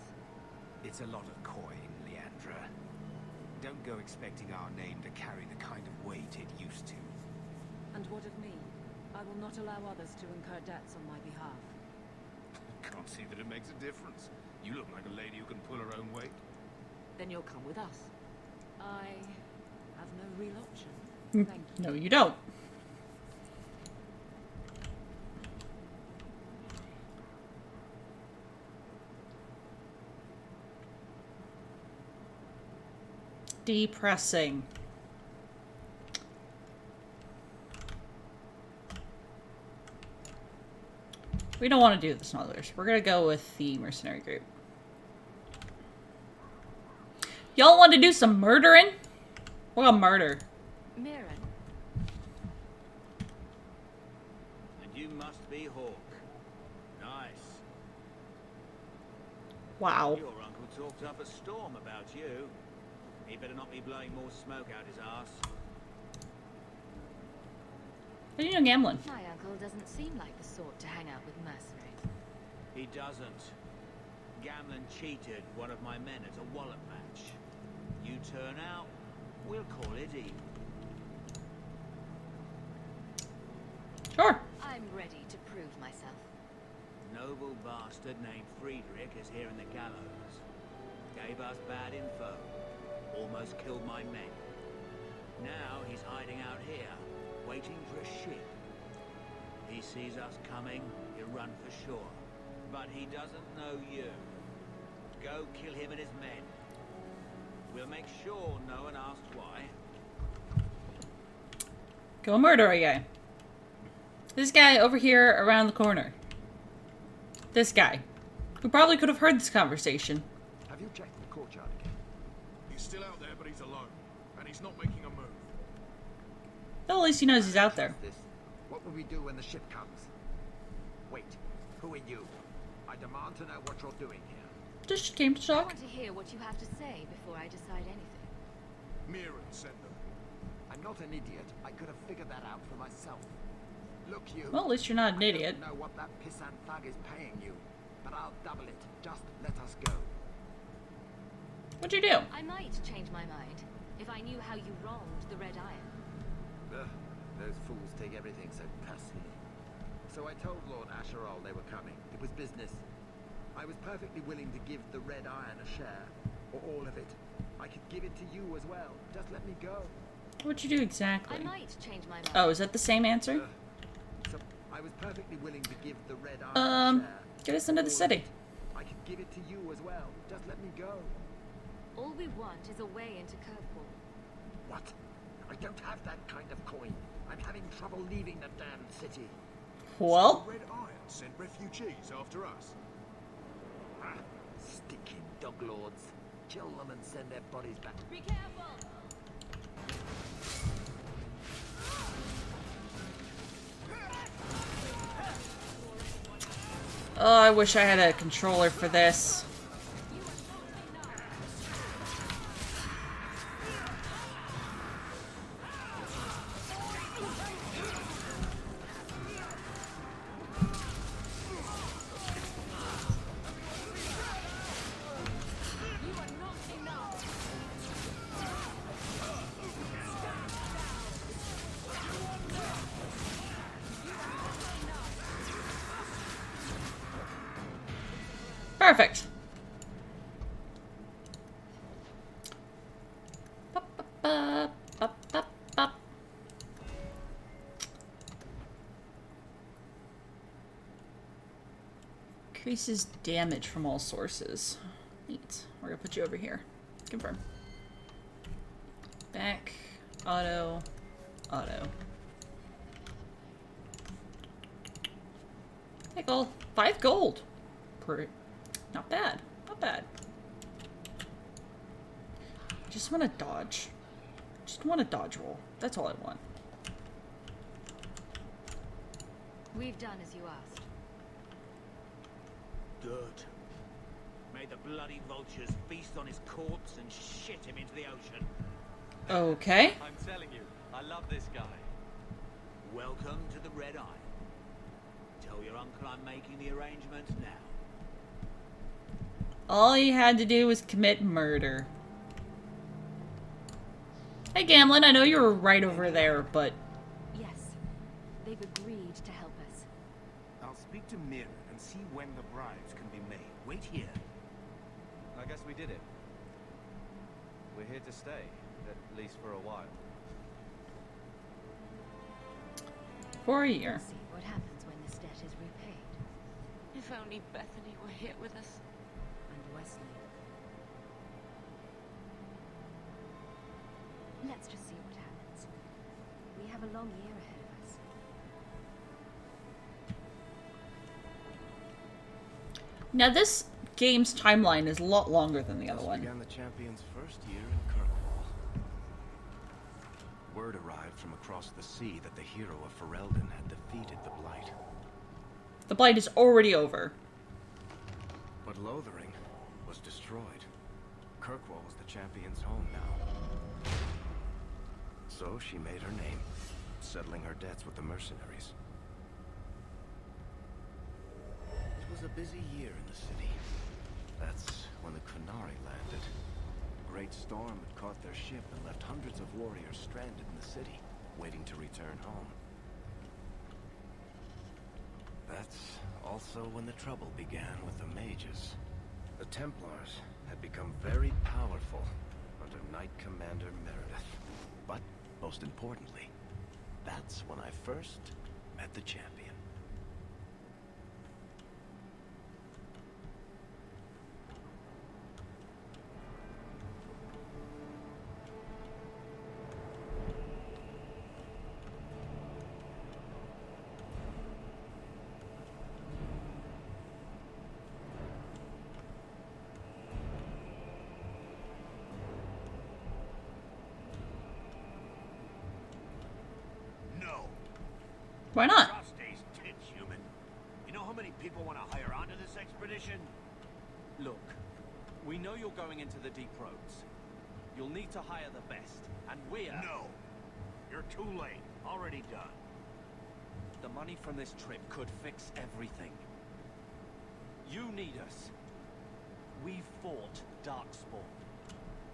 It's a lot of coin, Leandra. Don't go expecting our name to carry the kind of weight it used to. And what of me? I will not allow others to incur debts on my behalf. Can't see that it makes a difference. You look like a lady who can pull her own weight. Then you'll come with us. I have no real option. Mm. Thank you. No, you don't. Depressing. We don't want to do the smugglers. We're gonna go with the mercenary group. Y'all want to do some murdering? We're gonna murder. Mirren, And you must be Hawk. Nice. Wow. Your uncle talked up a storm about you. He better not be blowing more smoke out his ass. How do you know Gamlin? My uncle doesn't seem like the sort to hang out with mercenaries. He doesn't. Gamlin cheated one of my men at a wallop match. You turn out, we'll call it even. Sure. I'm ready to prove myself. Noble bastard named Friedrich is here in the gallows. Gave us bad info. Almost killed my men. Now he's hiding out here, waiting for a ship. He sees us coming, he'll run for sure. But he doesn't know you. Go kill him and his men. We'll make sure no one asks why. Go murder a guy. This guy over here around the corner. This guy. Who probably could have heard this conversation. Have you checked the courtyard again? He's still out there, but he's alone. And he's not making a move. Well, at least he knows he's out there. This. What will we do when the ship comes? Wait, who are you? I demand to know what you're doing here. Just came to I talk. want to hear what you have to say before I decide anything. Mirren sent them. I'm not an idiot. I could have figured that out for myself. Look, you. Well, at least you're not an I idiot. don't know what that pissant thug is paying you, but I'll double it. Just let us go. What'd you do? I might change my mind if I knew how you wronged the Red Iron. Ugh, those fools take everything so personally. So I told Lord Asherall they were coming. It was business. I was perfectly willing to give the Red Iron a share, or all of it. I could give it to you as well. Just let me go. What'd you do exactly? I might change my mind. Oh, is that the same answer? So I was perfectly willing to give the Red Iron a share. Get us into the all of city. it. I could give it to you as well. Just let me go. All we want is a way into Kirkwall. What? I don't have that kind of coin. I'm having trouble leaving the damned city. Well, Red Iron sent refugees after us. Ah, stinking dog lords. Kill them and send their bodies back. Be careful! oh, I wish I had a controller for this. Perfect. Increases damage from all sources. Neat. We're gonna put you over here. Confirm. Back. Auto. Auto. Hey, gold. 5 gold. Not bad. Not bad. Just want to dodge. Just want to dodge roll. That's all I want. We've done as you asked. Good. May the bloody vultures feast on his corpse and shit him into the ocean. Okay. I'm telling you, I love this guy. Welcome to the Red Eye. Tell your uncle I'm making the arrangements now. All he had to do was commit murder. Hey, Gamlin, I know you were right over there, but... Yes, they've agreed to help us. I'll speak to Mir and see when the bribes can be made. Wait here. I guess we did it. We're here to stay, at least for a while. For a year. We'll see what happens when this debt is repaid. If only Bethany were here with us. And Wesley. Let's just see what happens. We have a long year ahead of us. Now this game's timeline is a lot longer than the other Thus one. began the champion's first year in Kirkwall. Word arrived from across the sea that the hero of Ferelden had defeated the Blight. The Blight is already over. But Lothering was destroyed. Kirkwall was the champion's home now. So she made her name, settling her debts with the mercenaries. It was a busy year in the city. That's when the Kunari landed. A great storm had caught their ship and left hundreds of warriors stranded in the city, waiting to return home. That's also when the trouble began with the mages. The Templars had become very powerful under Knight Commander Meredith. But, most importantly, that's when I first met the champion. No. Why not? Trust these tits, human. You know how many people want to hire onto this expedition? Look, we know you're going into the deep roads. You'll need to hire the best, and we're... No. You're too late. Already done. The money from this trip could fix everything. You need us. We fought Darkspawn.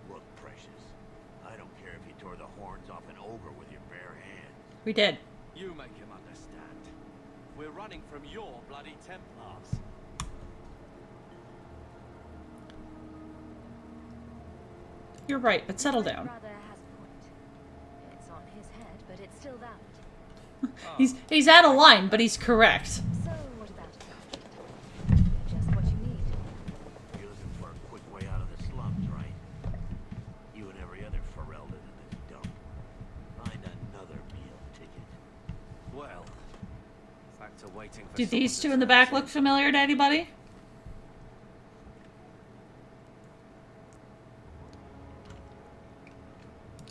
Look, Precious. I don't care if you tore the horns off an ogre with your bare hands. We did. You make him understand. We're running from your bloody Templars. You're right, but settle My down. brother has a point. It's on his head, but it's still valid. He's out of line, but he's correct. So, what about a profit? Just what you need. You're looking for a quick way out of the slums, right? You and every other Ferelden in this dump. Find another meal ticket. Well, back to waiting for Do these someone two to in the turn back up. look familiar to anybody?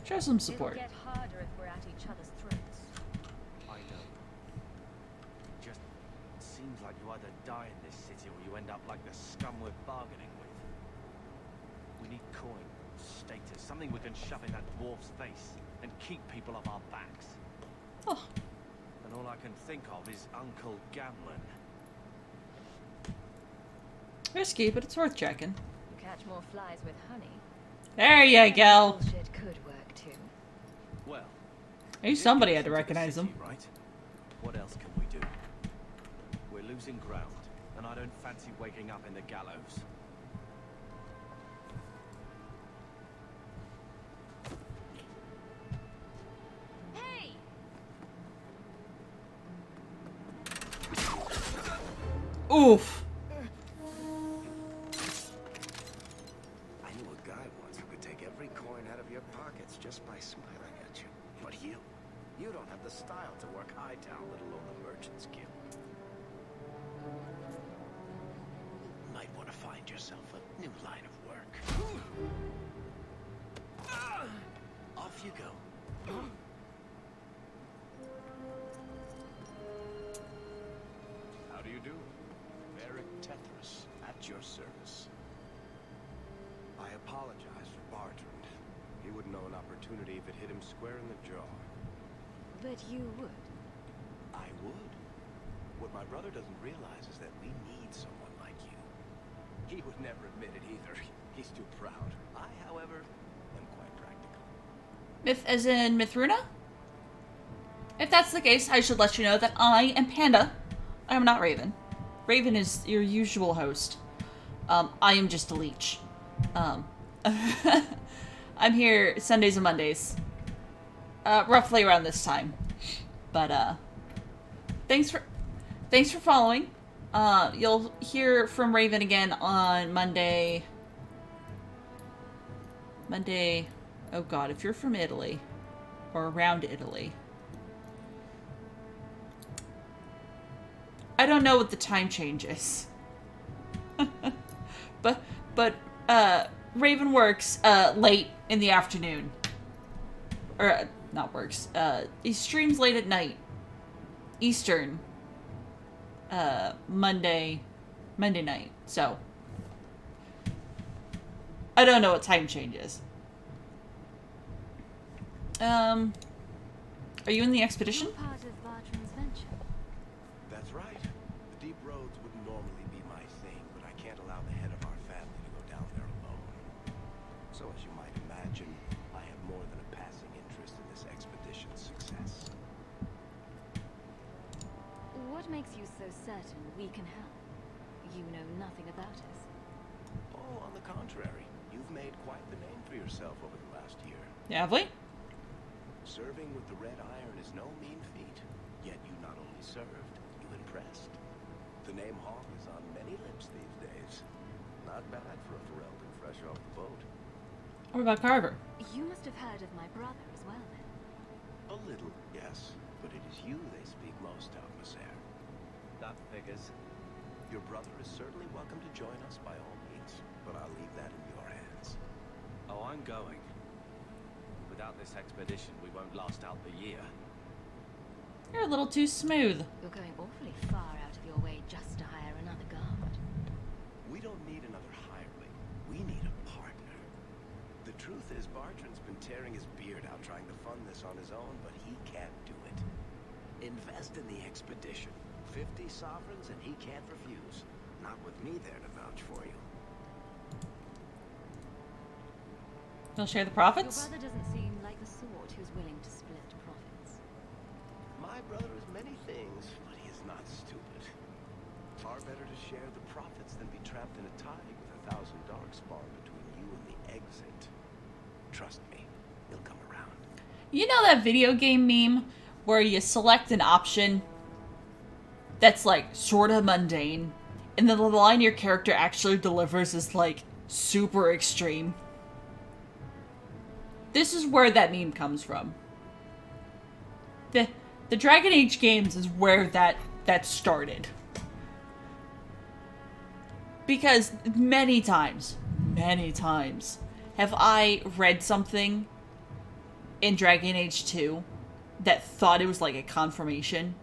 Show some support. It'll get harder if we're at each other's throats. I know. It just seems like you either die in this city or you end up like the scum we're bargaining with. We need coin, status, something we can shove in that dwarf's face and keep people off our backs. Oh, And all I can think of is Uncle Gamlin. risky, but it's worth checking. You catch more flies with honey. There you go. Bullshit could work too. Well, I knew somebody had to recognize him. right? What else can we do? We're losing ground, and I don't fancy waking up in the gallows. Hey! Oof. I knew a guy once who could take every coin out of your pockets just by smiling at you. But you don't have the style to work Hightown, let alone the Merchant's Guild. Might want to find yourself a new line of work. Off you go. How do you do? Merrick Tethras, at your service. I apologize for Bartrand. He wouldn't know an opportunity if it hit him square in the jaw. But you would. would. What my brother doesn't realize is that we need someone like you. He would never admit it either. He's too proud. I, however, am quite practical. Myth as in Mithruna? If that's the case, I should let you know that I am Panda. I am not Raven. Raven is your usual host. I am just a leech. I'm here Sundays and Mondays. Roughly around this time. But, thanks for following. You'll hear from Raven again on Monday. Oh god, if you're from Italy. Or around Italy. I don't know what the time change is. but Raven works late in the afternoon. Or not works. He streams late at night. Eastern. Monday night. So I don't know what time change is. Are you in the expedition? Part of Bartram's venture. That's right. The deep roads wouldn't normally be my thing, but I can't allow the head of our family to go down there alone. So as you might imagine, I have more than a passing interest in this expedition's success. What makes you so certain we can help? You know nothing about us. Oh, on the contrary, you've made quite the name for yourself over the last year. Have we? Serving with the Red Iron is no mean feat, yet you not only served, you impressed. The name Hawk is on many lips these days. Not bad for a Ferelden fresh off the boat. What about Carver? You must have heard of my brother as well, then. A little, yes, but it is you they speak most of, Monsieur. That figures. Your brother is certainly welcome to join us by all means, but I'll leave that in your hands. Oh, I'm going. Without this expedition, we won't last out the year. You're a little too smooth. You're going awfully far out of your way just to hire another guard. We don't need another hireling. We need a partner. The truth is, Bartram's been tearing his beard out trying to fund this on his own, but he can't do it. Invest in the expedition. 50 sovereigns and he can't refuse. Not with me there to vouch for you. You'll share the Your profits? brother doesn't seem like the sort who's willing to split profits. My brother is many things, but he is not stupid. Far better to share the profits than be trapped in a tide with 1,000 darkspawn between you and the exit. Trust me, he'll come around. You know that video game meme where you select an option that's like sort of mundane, and then the line your character actually delivers is like super extreme? This is where that meme comes from. The Dragon Age games is where that started. Because many times have I read something in Dragon Age 2 that thought it was like a confirmation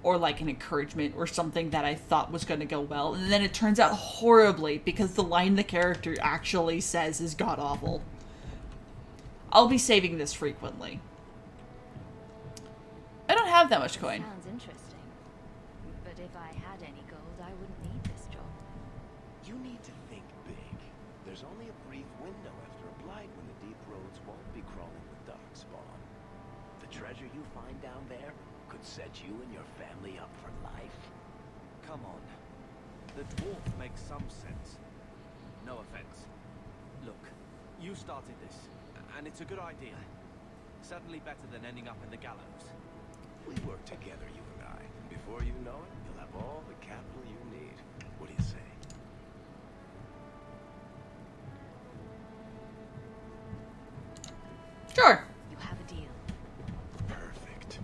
or like an encouragement or something that I thought was going to go well, and then it turns out horribly because the line the character actually says is god-awful. I'll be saving this frequently. I don't have that much coin. Sounds interesting. But if I had any gold, I wouldn't need this job. You need to think big. There's only a brief window after a blight when the deep roads won't be crawling with darkspawn. The treasure you find down there could set you and your family up for life. Come on. The dwarf makes some sense. No offense. Look, you started this, and it's a good idea. Certainly better than ending up in the gallows. We work together, you and I. And before you know it, you'll have all the capital you need. What do you say? Sure. You have a deal. Perfect.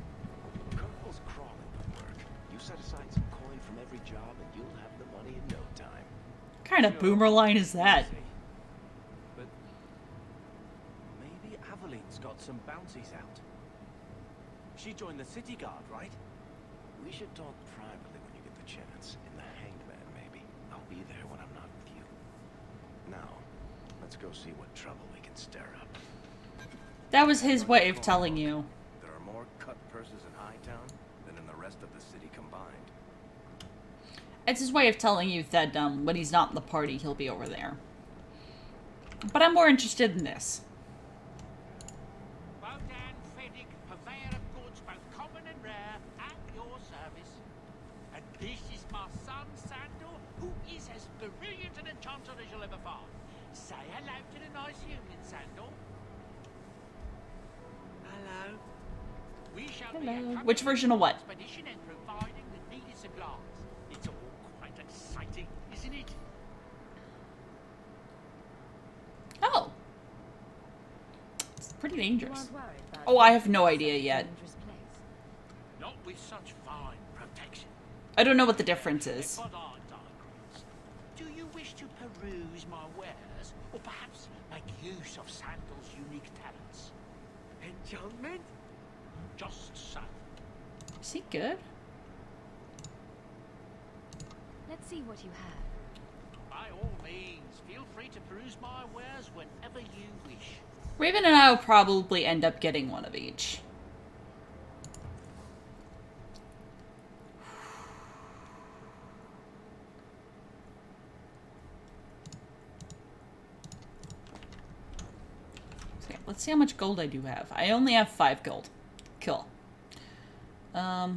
Kirkwall's crawling with work. You set aside some coin from every job, and you'll have the money in no time. What kind of boomer line is that? But maybe Aveline's got some bounties out. She joined the city guard, right? We should talk privately when you get the chance. In the hangman, maybe. I'll be there when I'm not with you. Now, let's go see what trouble we can stir up. That was his way of telling you. There are more cut purses in Hightown than in the rest of the city. city combined. It's his way of telling you that when he's not in the party, he'll be over there. But I'm more interested in this. Bodan Feddick, purveyor of goods both common and rare, at your service. And this is my son, Sandor, who is as brilliant an enchanter as you'll ever find. Say hello to the nice union, Sandor. Hello. We shall be Hello. Which version of what? expedition and providing the needed supplies. It's all quite exciting, isn't it? Oh. It's pretty You dangerous. aren't worried about Oh, I have no idea yet. dangerous place. Not with such fine protection. I don't know what the difference is. But I digress. Do you wish to peruse my wares, or perhaps make use of Sandal's unique talents? Enchantment? Just so. Is he good? Let's see what you have. By all means, feel free to peruse my wares whenever you wish. Raven and I will probably end up getting one of each. So yeah, let's see how much gold I do have. I only have 5 gold. Cool. I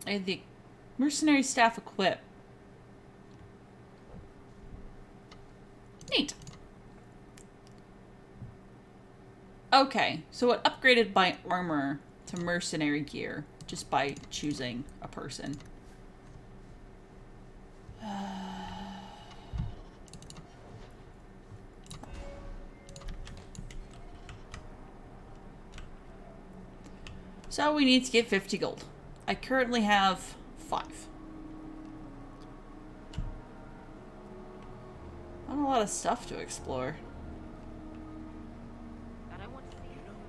have the mercenary staff equipped. Neat. Okay, so it upgraded my armor to mercenary gear just by choosing a person. So we need to get 50 gold. I currently have 5. Not a lot of stuff to explore. You know,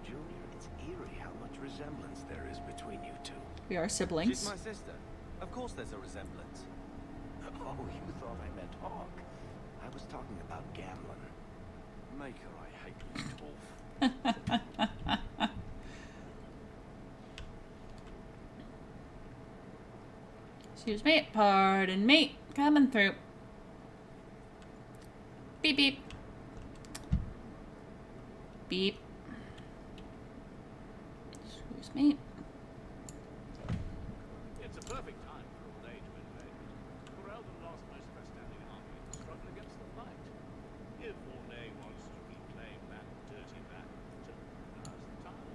Junior, it's eerie how much resemblance there is between you two. We are siblings. She's my sister. Of course there's a resemblance. Oh, you thought I meant Hawk. I was talking about Gamlin. Maker, I hate you, dwarf. Excuse me, pardon me. Coming through. Beep beep. Beep. Excuse me. It's a perfect time for old age to invade. Ferelden lost most of her standing army in the struggle against the Light. If Ornay wants to reclaim that dirty battle, now's the time.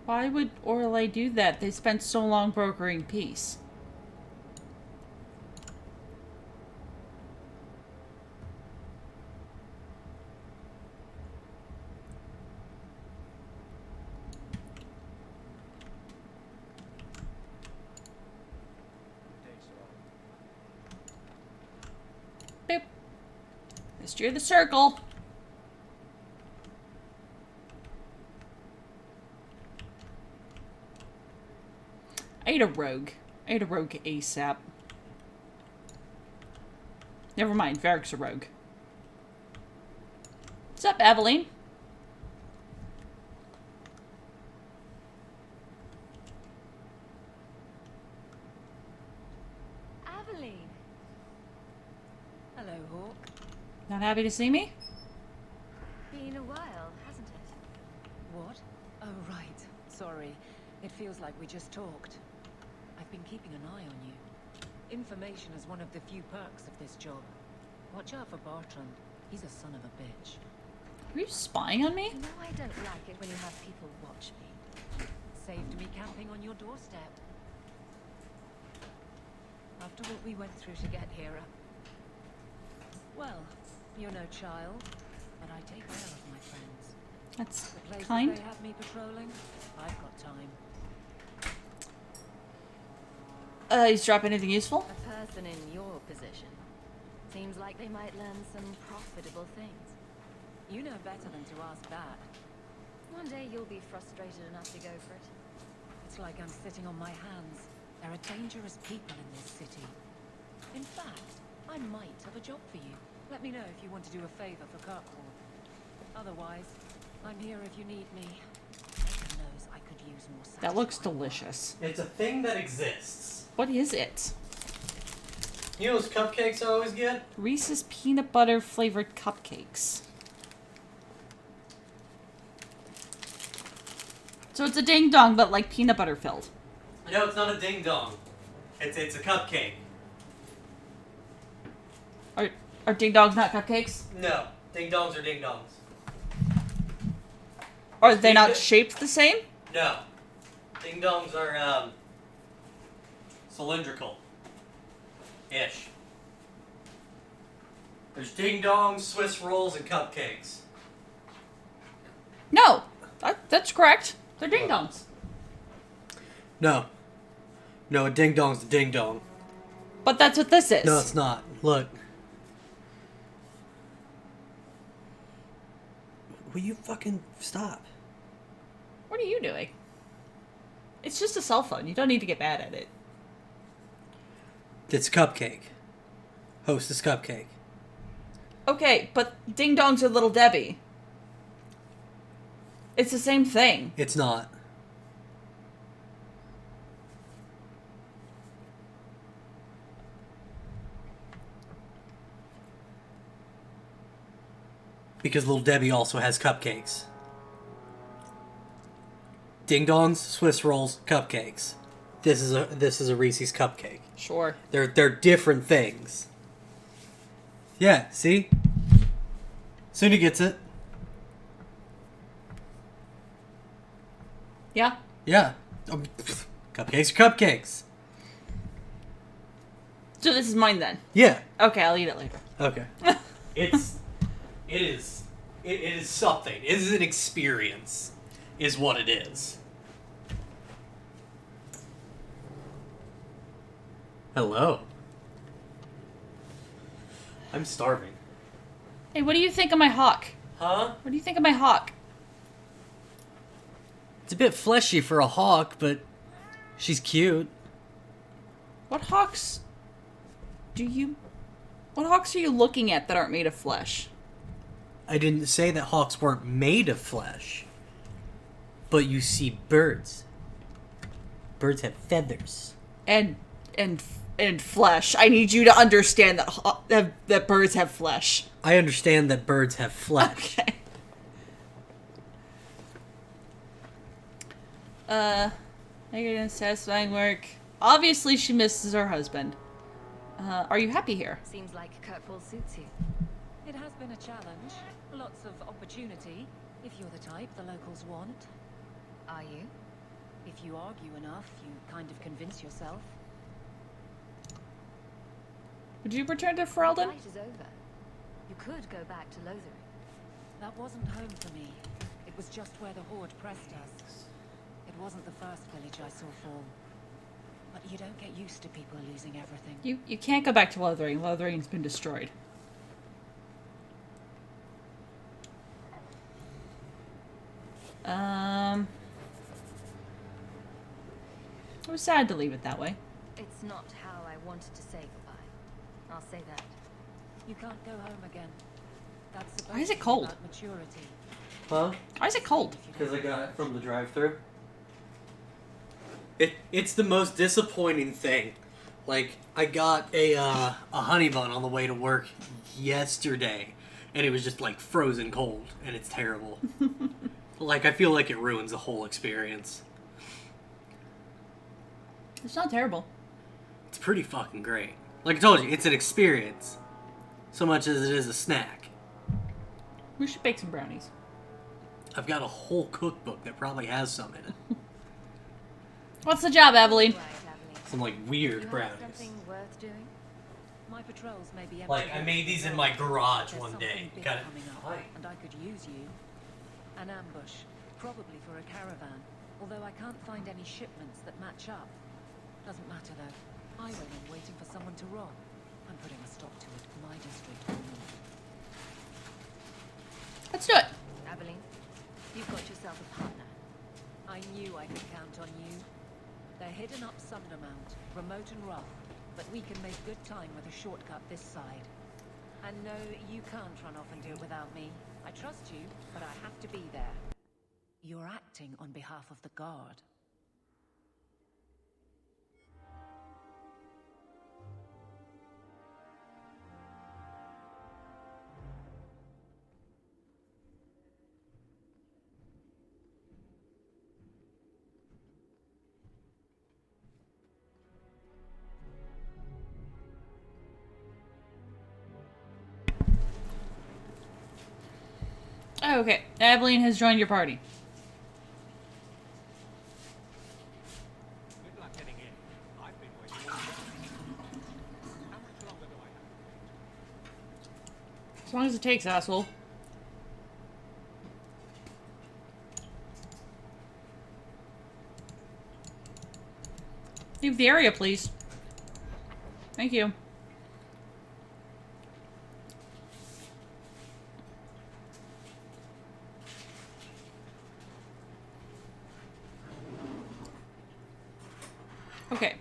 Why would Orlais do that? They spent so long brokering peace. Boop. Mystery of the circle. I ate a rogue. I ate a rogue ASAP. Never mind, Varric's a rogue. What's up, Aveline? Aveline. Hello, Hawk. Not happy to see me? Been a while, hasn't it? What? Oh, right. Sorry. It feels like we just talked. I've been keeping an eye on you. Information is one of the few perks of this job. Watch out for Bartrand. He's a son of a bitch. Are you spying on me? You know I don't like it when you have people watch me. Saved me camping on your doorstep. After what we went through to get here, well, you're no child, but I take care of my friends. That's The places kind. they have me patrolling, I've got time. He's drop anything useful? A person in your position. Seems like they might learn some profitable things. You know better than to ask that. One day you'll be frustrated enough to go for it. It's like I'm sitting on my hands. There are dangerous people in this city. In fact, I might have a job for you. Let me know if you want to do a favor for Kirkwall. Otherwise, I'm here if you need me. Maker knows I could use was more satisfying. That looks delicious. It's a thing that exists. What is it? You know those cupcakes I always get? Reese's peanut butter flavored cupcakes. So it's a ding dong, but like peanut butter filled. No, it's not a ding dong. It's a cupcake. Are ding dongs not cupcakes? No, ding dongs are ding dongs. Are they not shaped the same? No, ding dongs are cylindrical. Ish. There's ding dongs, Swiss rolls, and cupcakes. No, that's correct. They're ding dongs. No, a ding dong's a ding dong. But that's what this is. No, it's not. Look. Will you fucking stop? What are you doing? It's just a cell phone. You don't need to get mad at it. It's cupcake. Hostess cupcake. Okay, but ding dongs are Little Debbie. It's the same thing. It's not. Because Little Debbie also has cupcakes. Ding dongs, Swiss rolls, cupcakes. This is a Reese's cupcake. Sure. They're different things. Yeah, see? Soon he gets it. Yeah? Yeah. Cupcakes are cupcakes. So this is mine then? Yeah. Okay, I'll eat it later. Okay. It is something. It is an experience, is what it is. Hello. I'm starving. Hey, what do you think of my hawk? Huh? What do you think of my hawk? It's a bit fleshy for a hawk, but she's cute. What hawks are you looking at that aren't made of flesh? I didn't say that hawks weren't made of flesh. But you see birds. Birds have feathers. And flesh. I need you to understand that birds have flesh. I understand that birds have flesh. Okay. Negative and satisfying work. Obviously, she misses her husband. Are you happy here? Seems like Kirkwall suits you. It has been a challenge. Lots of opportunity, if you're the type the locals want. Are you? If you argue enough, you kind of convince yourself. Would you return to The Ferelden? fight is over. You could go back to Lothering. That wasn't home for me. It was just where the Horde pressed us. It wasn't the first village I saw fall. But you don't get used to people losing everything. You can't go back to Lothering. Lothering's been destroyed. It was sad to leave it that way. It's not how I wanted to say goodbye. I'll say that. You can't go home again. That's supposed Why is it to be cold? about maturity. Huh? Why is it cold? Because I got it from the drive-thru. It's the most disappointing thing. Like, I got a honey bun on the way to work yesterday, and it was just like frozen cold, and it's terrible. Like, I feel like it ruins the whole experience. It's not terrible. It's pretty fucking great. Like I told you, it's an experience, so much as it is a snack. We should bake some brownies. I've got a whole cookbook that probably has some in it. What's the job, Evelyn? Right, Aveline. Some like weird You have brownies. something worth doing? My patrols may be Like, I made these in my garage There's one something day. big Got it. coming up, Hi. and I could use you. An ambush, probably for a caravan. Although I can't find any shipments that match up. Doesn't matter though. I went in waiting for someone to rob. I'm putting a stop to it. My district will not. Let's do it. Aveline, you've got yourself a partner. I knew I could count on you. They're hidden up Sundermount, remote and rough, but we can make good time with a shortcut this side. And no, you can't run off and do it without me. I trust you, but I have to be there. You're acting on behalf of the Guard. Okay, Aveline has joined your party. Good luck getting in. I've been waiting all day. How much longer do I have to wait? As long as it takes, asshole. Leave the area, please. Thank you. Okay.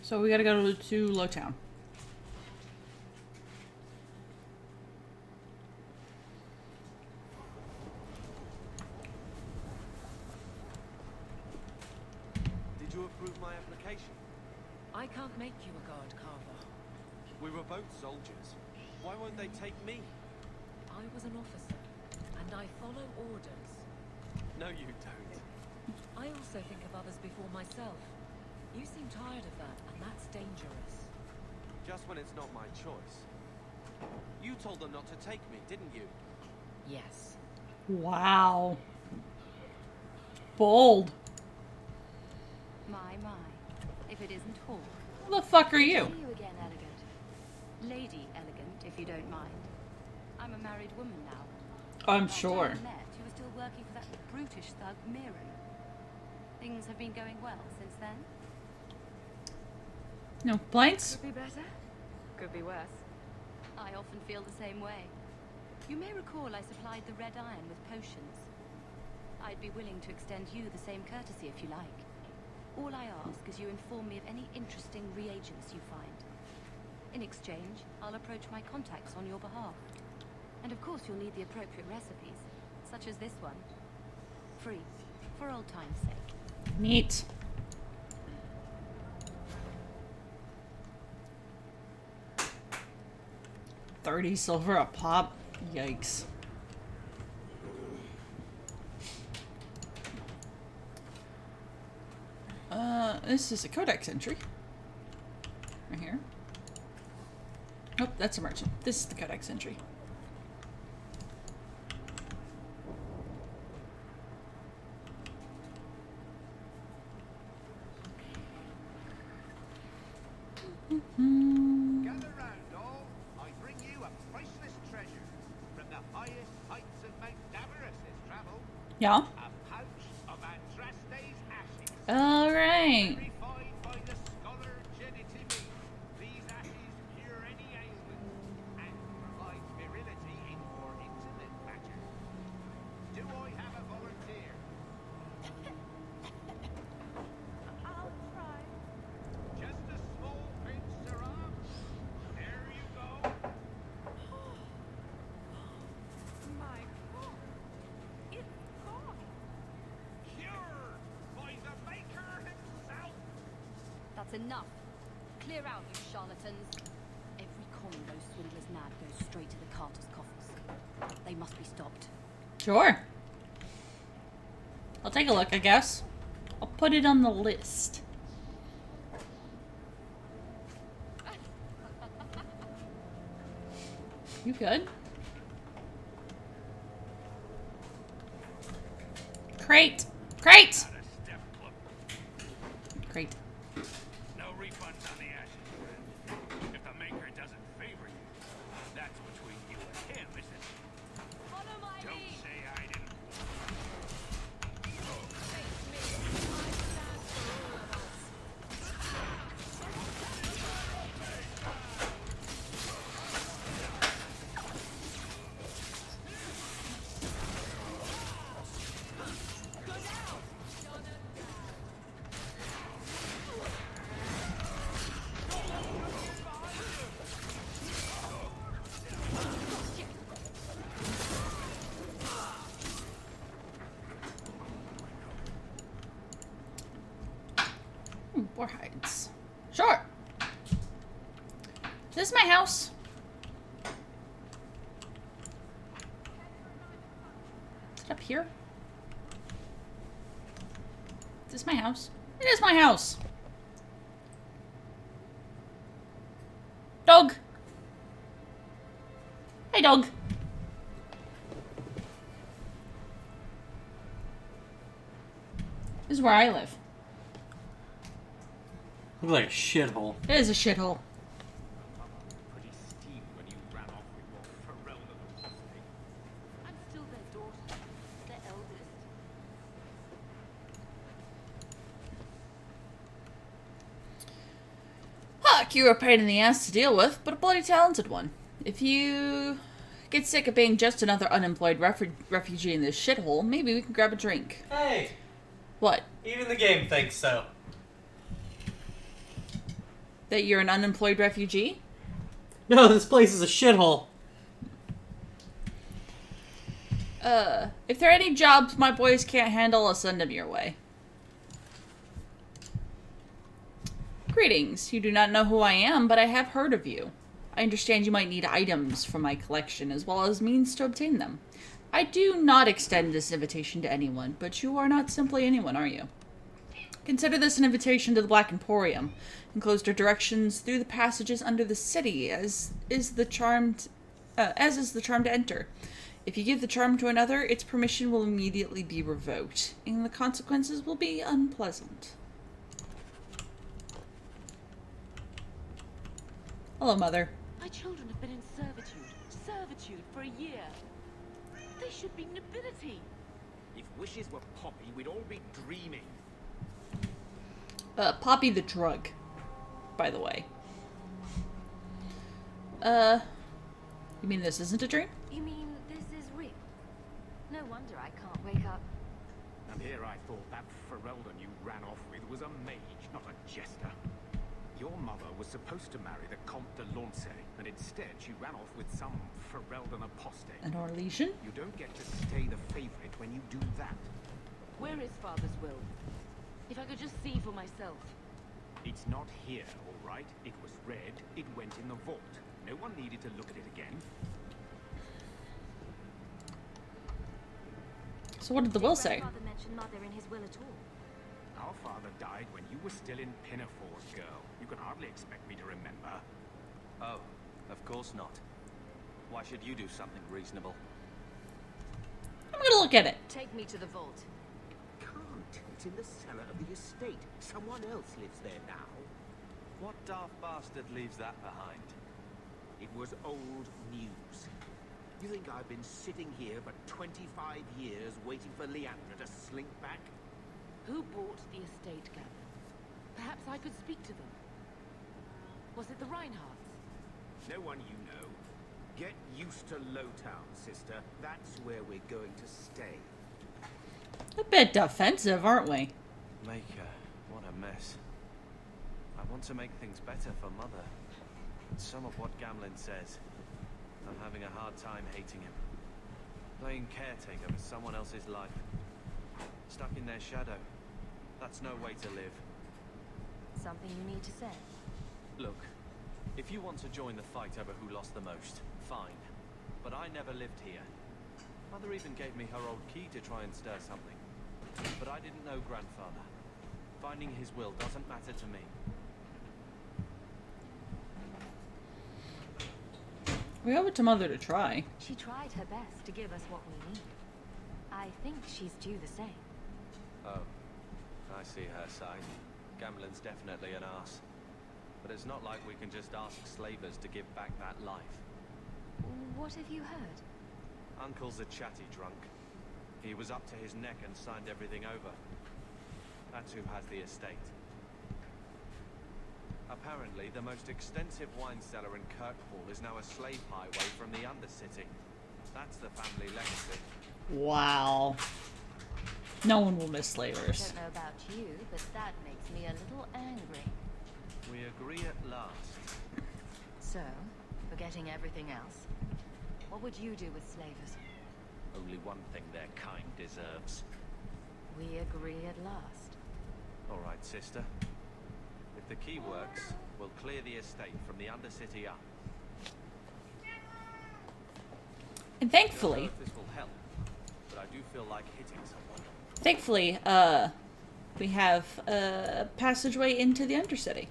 So we gotta go to Lowtown. Did you approve my application? I can't make you a guard, Carver. We were both soldiers. Why won't they take me? I was an officer, and I follow orders. No, you don't. I also think of others before myself. You seem tired of that, and that's dangerous. Just when it's not my choice. You told them not to take me, didn't you? Yes. Wow. Bold. My. If it isn't Hawk. Who the fuck are you? See you again, Elegant. Lady Elegant, if you don't mind. I'm a married woman now. I'm Last time sure. we met, you were still working for that brutish thug, Mirren. Things have been going well since then? No complaints? Could be better. Could be worse. I often feel the same way. You may recall I supplied the Red Iron with potions. I'd be willing to extend you the same courtesy if you like. All I ask is you inform me of any interesting reagents you find. In exchange, I'll approach my contacts on your behalf. And of course you'll need the appropriate recipes, such as this one. Free, for old time's sake. Neat. $30 silver a pop? Yikes. This is a codex entry. Right here. Nope, that's a merchant. This is the codex entry. Gather round, all. I bring you a priceless treasure. From the highest heights of Mount Davarus has travelled. Yeah. A pouch of Andraste's ashes. Alright. Purified by the scholar Genitivi. These ashes cure any ailment and provide virility in more intimate matters. Do I have a volunteer? I'll try. Just a small pinch, Sarah. There you go. My God. It's gone. Cured by the maker himself. That's enough. Clear out, you charlatans. Every coin those swindlers nab goes straight to the carters' coffers. They must be stopped. Sure. I'll take a look, I guess. I'll put it on the list. You good? Crate! Crate! Not a step closer. Crate. No refunds on the ashes, friend. If the maker doesn't favor you, that's between you and him, isn't it? Follow my Don't lead. say I didn't. Face me. I stand for all of us. War hides. Sure. Is this my house? Is it up here? Is this my house? It is my house. Dog. Hey, dog. This is where I live. Looks like a shithole. It is a shithole. Pretty steam when you ran off with your Ferelden apostate. I'm still their daughter, their eldest. Huck, you're a pain in the ass to deal with, but a bloody talented one. If you get sick of being just another unemployed refugee in this shithole, maybe we can grab a drink. Hey! What? Even the game thinks so. That you're an unemployed refugee? No, this place is a shithole. If there are any jobs my boys can't handle, I'll send them your way. Greetings. You do not know who I am, but I have heard of you. I understand you might need items from my collection, as well as means to obtain them. I do not extend this invitation to anyone, but you are not simply anyone, are you? Consider this an invitation to the Black Emporium. Enclosed are directions through the passages under the city, as is the charm to enter. If you give the charm to another, its permission will immediately be revoked, and the consequences will be unpleasant. Hello, Mother. My children have been in servitude for a year. They should be nobility. If wishes were poppy, we'd all be dreaming. Poppy the drug, by the way. You mean this isn't a dream? You mean this is real? No wonder I can't wake up. And here I thought that Ferelden you ran off with was a mage, not a jester. Your mother was supposed to marry the Comte de Lancey, and instead she ran off with some Ferelden apostate. An Orlesian? You don't get to stay the favorite when you do that. Where is Father's will? If I could just see for myself. It's not here, all right? It was read, it went in the vault. No one needed to look at it again. So what did the will say? Grandfather mentioned Mother in his will at all. Our father died when you were still in Pinafore, girl. You can hardly expect me to remember. Oh, of course not. Why should you do something reasonable? I'm gonna look at it. Take me to the vault. Can't. It's in the cellar of the estate. Someone else lives there now. What daft bastard leaves that behind? It was old news. You think I've been sitting here for 25 years waiting for Leandra to slink back? Who bought the estate, Gavin? Perhaps I could speak to them. Was it the Reinhardts? No one you know. Get used to Lowtown, sister. That's where we're going to stay. A bit defensive, aren't we? Maker, what a mess. I want to make things better for Mother. Some of what Gamlin says. I'm having a hard time hating him. Playing caretaker for someone else's life. Stuck in their shadow. That's no way to live. Something you need to say? Look, if you want to join the fight over who lost the most, fine. But I never lived here. Mother even gave me her old key to try and stir something. But I didn't know Grandfather. Finding his will doesn't matter to me. We owe it to Mother to try. She tried her best to give us what we need. I think she's due the same. Oh, I see her side. Gamlin's definitely an arse. But it's not like we can just ask slavers to give back that life. What have you heard? Uncle's a chatty drunk. He was up to his neck and signed everything over. That's who has the estate. Apparently, the most extensive wine cellar in Kirkwall is now a slave highway from the Undercity. That's the family legacy. Wow. No one will miss slavers. I don't know about you, but that makes me a little angry. We agree at last. So, forgetting everything else, what would you do with slavers? Only one thing their kind deserves. We agree at last. All right, sister. If the key works, we'll clear the estate from the Undercity up. And I don't thankfully, know if this will help, but I do feel like hitting someone. thankfully, we have a passageway into the Undercity.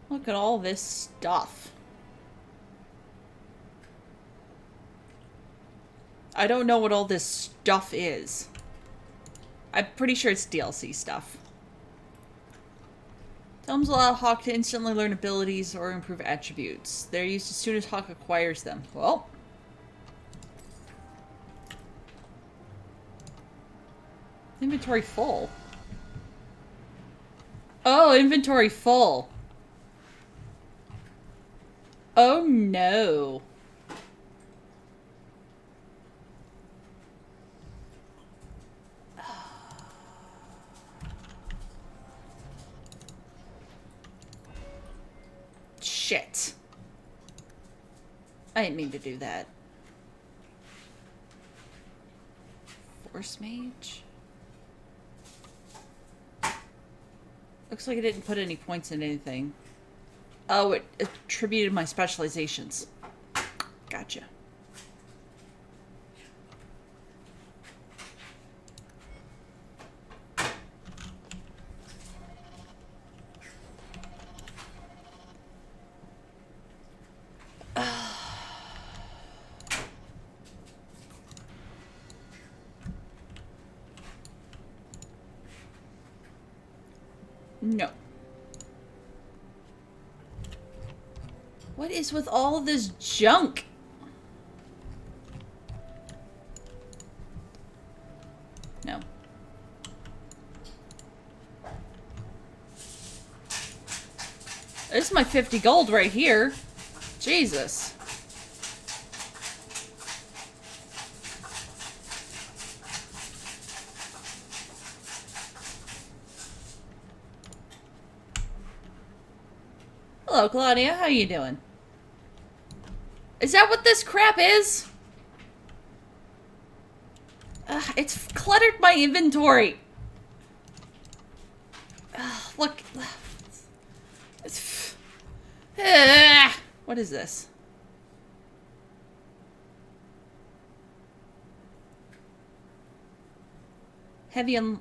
Look at all this stuff. I don't know what all this stuff is. I'm pretty sure it's DLC stuff. Tomes allow Hawk to instantly learn abilities or improve attributes. They're used as soon as Hawk acquires them. Well. Inventory full. Oh, inventory full. Oh no. Shit. I didn't mean to do that. Force Mage? Looks like I didn't put any points in anything. Oh, it attributed my specializations. Gotcha. No. What is with all of this junk? No. This is my 50 gold right here. Jesus. Hello, Claudia. How you doing? Is that what this crap is? It's cluttered my inventory. Look. It's... What is this? Heavy and...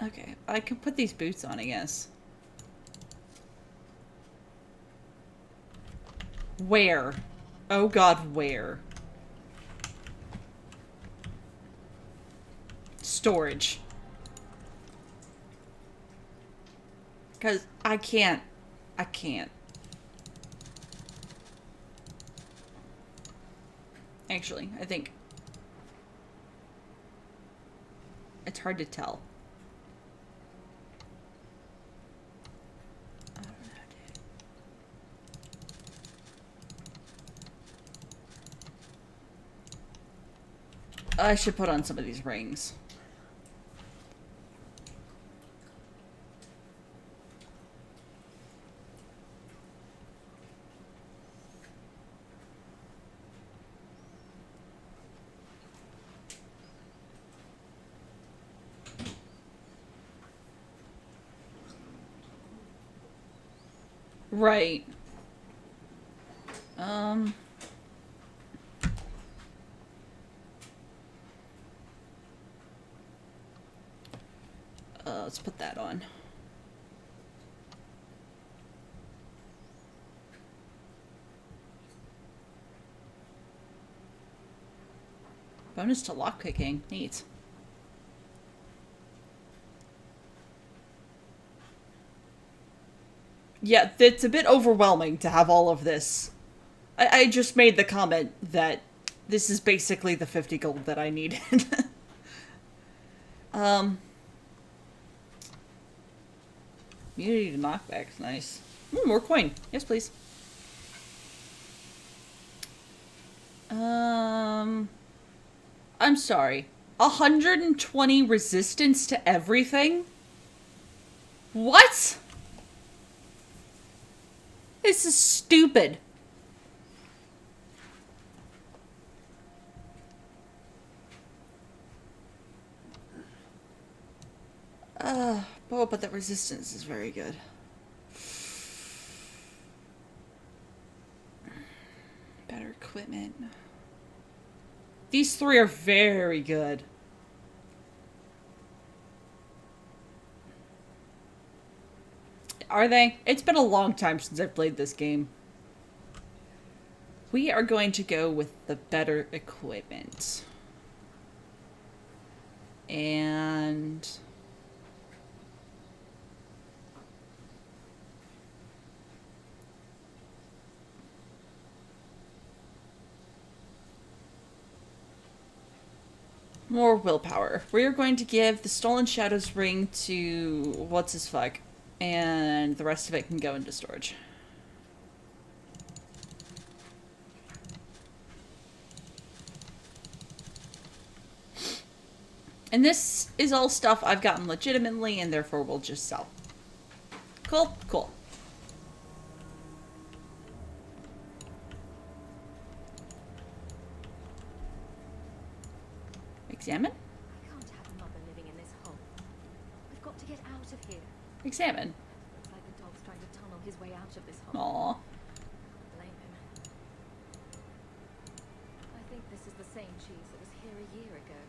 Okay, I can put these boots on, I guess. Where? Oh god, where? Storage. Because I can't. Actually, I think it's hard to tell. I should put on some of these rings. Right. Let's put that on. Bonus to lockpicking. Neat. Yeah, it's a bit overwhelming to have all of this. I just made the comment that this is basically the 50 gold that I needed. Immunity to knockbacks, nice. More coin. Yes, please. I'm sorry. 120 resistance to everything? What? This is stupid. Oh, but that resistance is very good. Better equipment. These three are very good. Are they? It's been a long time since I've played this game. We are going to go with the better equipment. And more willpower. We're going to give the Stolen Shadows ring to what's his fuck, and the rest of it can go into storage. And this is all stuff I've gotten legitimately, and therefore we'll just sell. Cool, cool. Examine? I can't have a mother living in this hole. We've got to get out of here. Examine. Looks like the dog's trying to tunnel his way out of this hole. Aww. Can't blame him. I think this is the same cheese that was here a year ago.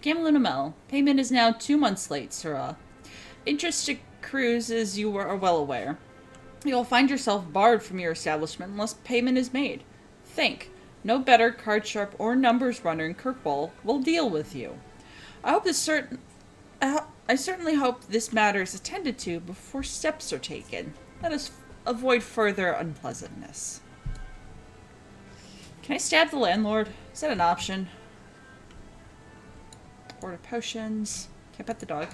Gamelin. Payment is now 2 months late, Sirrah. Interest accrues as you are well aware. You'll find yourself barred from your establishment unless payment is made. Think. No better card sharp or numbers runner in Kirkwall will deal with you. I certainly hope this matter is attended to before steps are taken. Let us avoid further unpleasantness. Can I stab the landlord? Is that an option? Order potions. Can't pet the dog.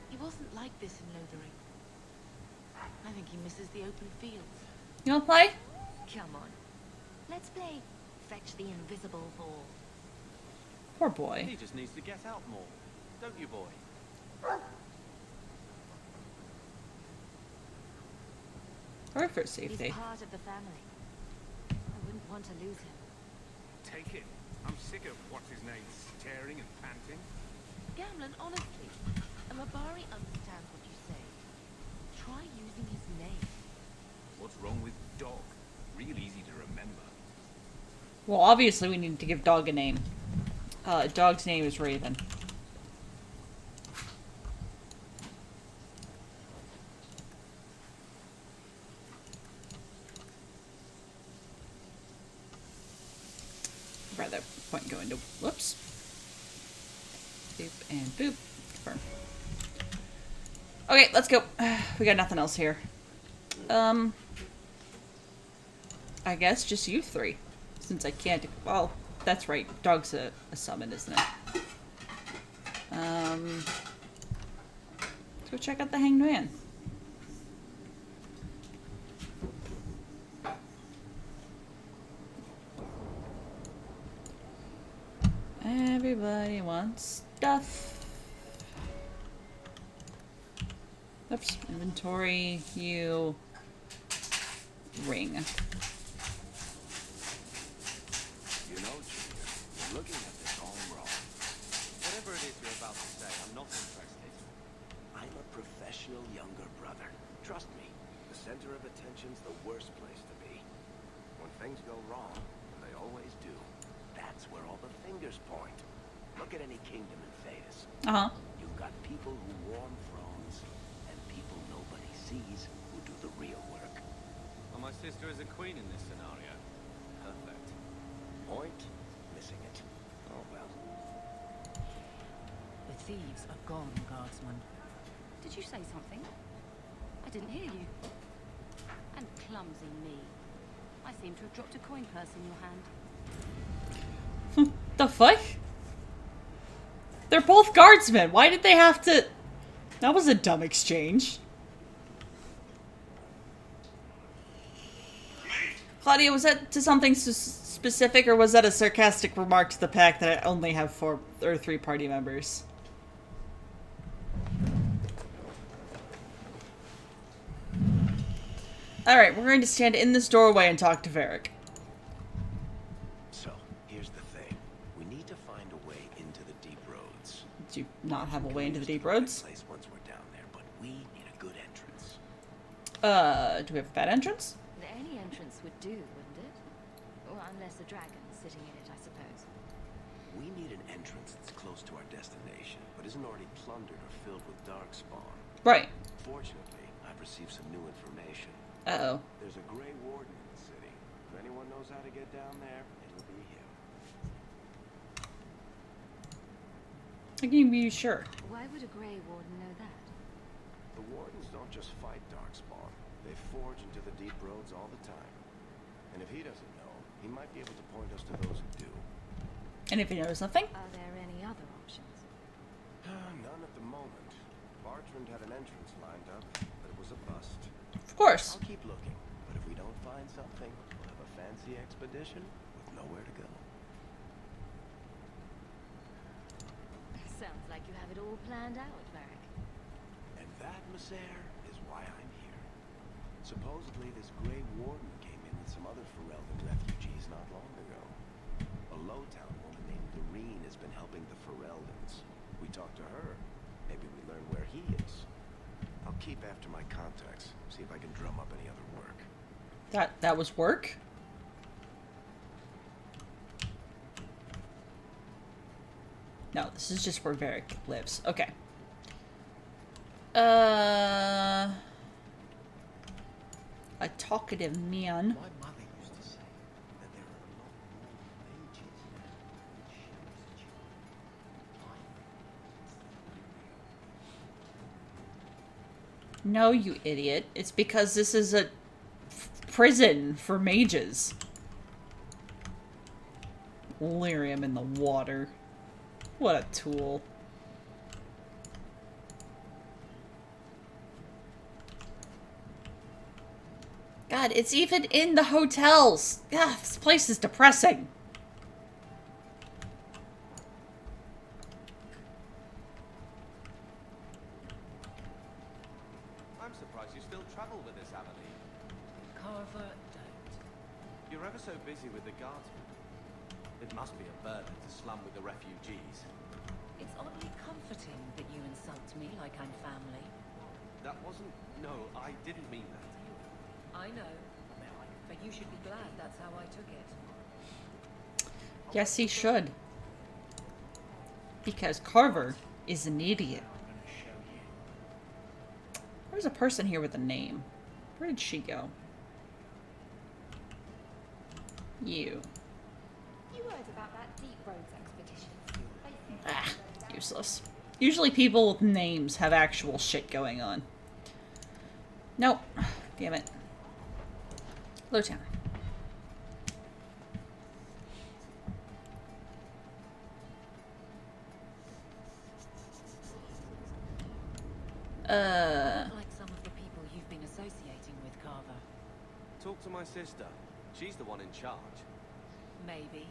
He wasn't like this in Lothering. I think he misses the open fields. You wanna play? Come on. Let's play Fetch the Invisible Ball. Poor boy. He just needs to get out more. Don't you, boy? Or for safety. He's part of the family. I wouldn't want to lose him. Take it. I'm sick of what's his name staring and panting. Gamlin, honestly, a Mabari understands what you say. Try using his name. What's wrong with dog? Real easy to remember. Well, obviously we need to give dog a name. Dog's name is Raven. Rather point going to whoops. Boop and boop. Confirm. Okay, let's go. We got nothing else here. I guess just you three. Since I can't... Well, that's right. Dog's a summon, isn't it? Let's go check out the Hanged Man. Everybody wants stuff. Oops. Inventory. You. Ring. Looking at this all wrong. Whatever it is you're about to say, I'm not interested. I'm a professional younger brother. Trust me, the center of attention's the worst place to be. When things go wrong, and they always do, that's where all the fingers point. Look at any kingdom in Thedas. You've got people who warm thrones, and people nobody sees who do the real work. Well, my sister is a queen in this scenario. Perfect. Point? Missing it. Oh well. The thieves are gone, Guardsman. Did you say something? I didn't hear you. And clumsy me. I seem to have dropped a coin purse in your hand. The fuck? They're both guardsmen. Why did they have to... That was a dumb exchange. Claudia, was that to something specific, or was that a sarcastic remark to the pack that I only have 4 or 3 party members? Alright, we're going to stand in this doorway and talk to Varric. So, here's the thing. We need to find a way into the deep roads. Do you not have a way into the deep roads? Place once we're down there, but we need a good entrance. Do we have a bad entrance? Any entrance would do, wouldn't it? Well, unless a dragon's sitting in it, I suppose. We need an entrance that's close to our destination, but isn't already plundered or filled with darkspawn. Right. Fortunately, I've received some new information. Uh-oh. There's a Grey Warden in the city. If anyone knows how to get down there, it'll be him. I can be sure. Why would a Grey Warden know that? The Wardens don't just fight Darkspawn. They forge into the deep roads all the time. And if he doesn't know, he might be able to point us to those who do. And if he knows nothing? Are there any other options? None at the moment. Bartrand had an entrance lined up, but it was a bust. Of course. I'll keep looking, but if we don't find something, we'll have a fancy expedition with nowhere to go. Sounds like you have it all planned out, Varric. And that, Masser, is why I'm here. Supposedly this Grey Warden came in with some other Ferelden refugees not long ago. A Lowtown woman named Doreen has been helping the Fereldans. We talked to her. Maybe we learn where he is. I'll keep after my contacts, see if I can drum up any other work. That was work? No, this is just where Varric lives. Okay. A talkative man. My mother used to say that there are a lot more mages than shows you. No, you idiot. It's because this is a prison for mages. Lyrium in the water. What a tool. God, it's even in the hotels. Yeah, this place is depressing. I'm surprised you still travel with this, Amelie. Carver, don't. You're ever so busy with the guardsmen. It must be a burden to slum with the refugees. It's oddly comforting that you insult me like I'm family. That wasn't... No, I didn't mean that. I know, but you should be glad that's how I took it. Yes, he should. Because Carver is an idiot. There's a person here with a name. Where did she go? You. You heard about that deep roads expedition? Ah, useless. Usually people with names have actual shit going on. Nope. Damn it. Lowtown. Like some of the people you've been associating with, Carver. Talk to my sister. She's the one in charge. Maybe,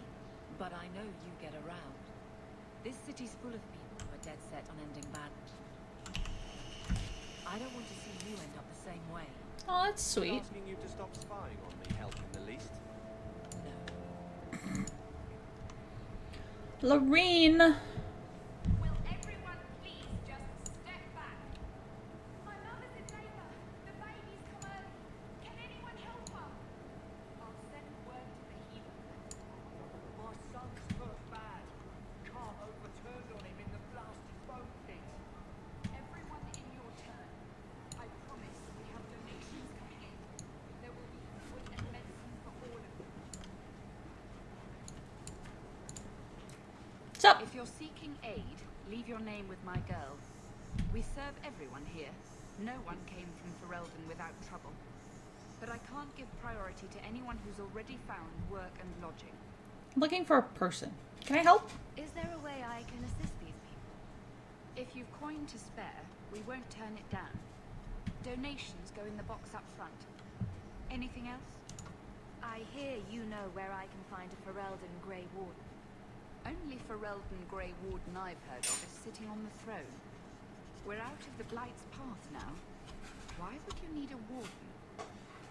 but I know you get around. This city's full of people who are dead set on ending bad. I don't want to see you end up the same way. Oh, that's sweet. Asking you to stop spying on me help in the least? No. Lorene. Will everyone please just step back? My mum is in labor. The baby's come early. Can anyone help her? I'll send word to the healer. My son's hurt bad. Carl overturned on him in the blasted bone pit. Everyone in your turn. I promise we have donations coming in. There will be food and medicine for all of you. What's up? If you're seeking aid, leave your name with my girl. We serve everyone here. No one came from Ferelden without trouble. But I can't give priority to anyone who's already found work and lodging. I'm looking for a person. Can I help? Is there a way I can assist these people? If you've coin to spare, we won't turn it down. Donations go in the box up front. Anything else? I hear you know where I can find a Ferelden Grey Warden. Only Ferelden Grey Warden I've heard of is sitting on the throne. We're out of the Blight's path now. Why would you need a warden?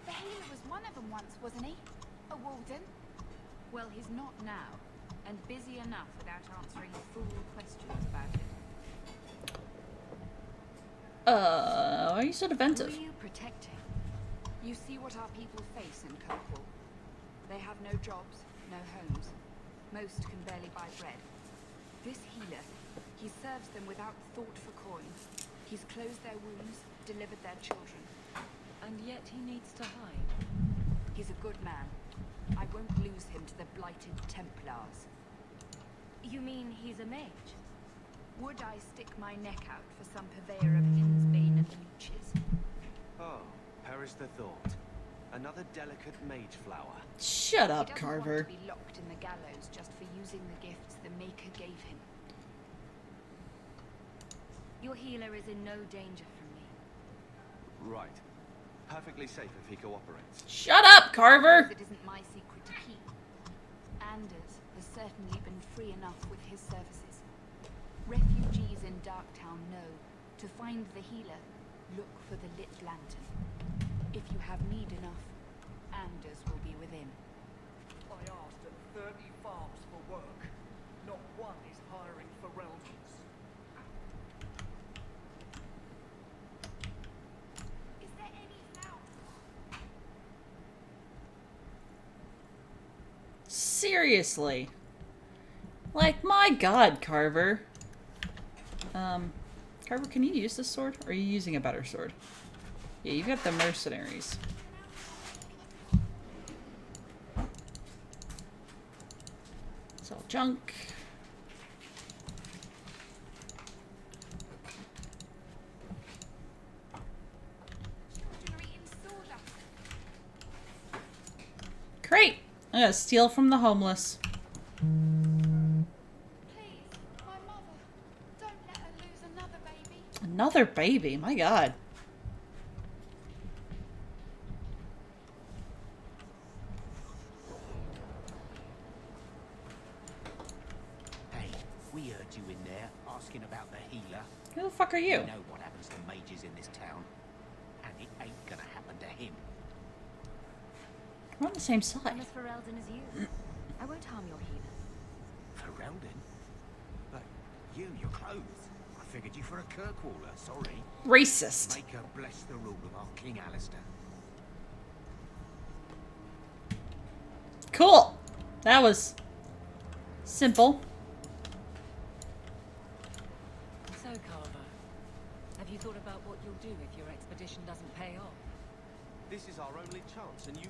The healer was one of them once, wasn't he? A warden? Well, he's not now, and busy enough without answering fool questions about it. Why are you so defensive? Who are you protecting? You see what our people face in Kirkwall. They have no jobs, no homes. Most can barely buy bread. This healer, he serves them without thought for coin. He's closed their wounds, delivered their children. And yet he needs to hide. He's a good man. I won't lose him to the blighted Templars. You mean he's a mage? Would I stick my neck out for some purveyor of Hinsbane and leeches? Oh, perish the thought. Another delicate mage flower. Shut He up, doesn't Carver. want to be locked in the gallows just for using the gifts the Maker gave him. Your healer is in no danger from me. Right. Perfectly safe if he cooperates. Shut up, Carver! It isn't my secret to keep. Anders has certainly been free enough with his services. Refugees in Darktown know to find the healer, look for the lit lantern. If you have need enough, Anders will be within. I asked at 30 farms for work. Not one is hiring for Reldens. Is there any flour? Seriously. Like, my god, Carver. Carver, can you use this sword? Or are you using a better sword? Yeah, you got the mercenaries. It's all junk. Great! I'm gonna steal from the homeless. Another baby? My god. Hey, we heard you in there asking about the healer. Who the fuck are you? You know what happens to mages in this town. And it ain't gonna happen to him. We're on the same side. I'm as Ferelden as you. I won't harm your healer. Ferelden? But you and your clothes. I figured you for a Kirkwaller, sorry. Racist. Make her bless the rule of our King Alistair. Cool. That was simple. So, Carver, have you thought about what you'll do if your expedition doesn't pay off? This is our only chance, and you...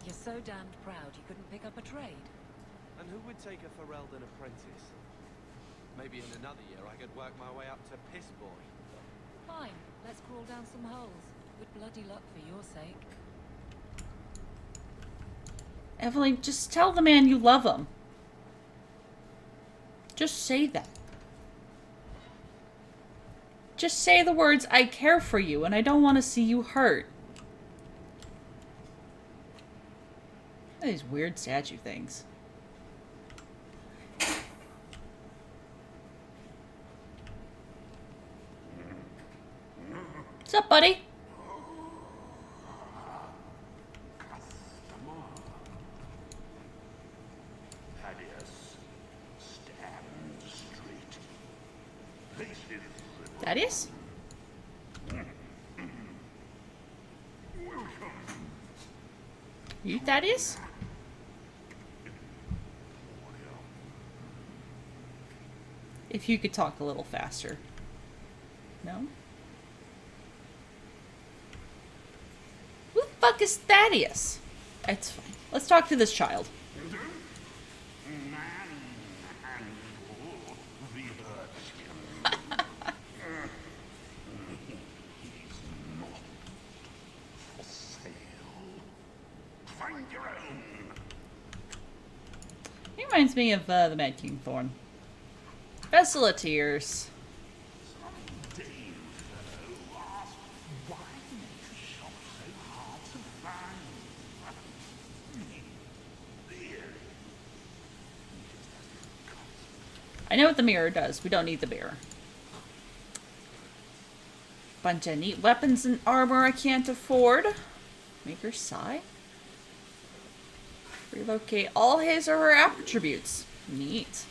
You're so damned proud you couldn't pick up a trade. And who would take a Ferelden apprentice? Maybe in another year I could work my way up to Piss Boy. Fine, let's crawl down some holes. Good bloody luck for your sake. Evelyn, just tell the man you love him. Just say that. Just say the words, I care for you and I don't want to see you hurt. These weird statue things. What's up, buddy? Thaddeus? You Thaddeus? If you could talk a little faster. No? Who the fuck is Thaddeus? It's fine. Let's talk to this child. He reminds me of the Mad King Thorn. Vessel of Tears. I know what the mirror does. We don't need the mirror. Bunch of neat weapons and armor I can't afford. Maker Sigh. Relocate all his or her attributes. Neat.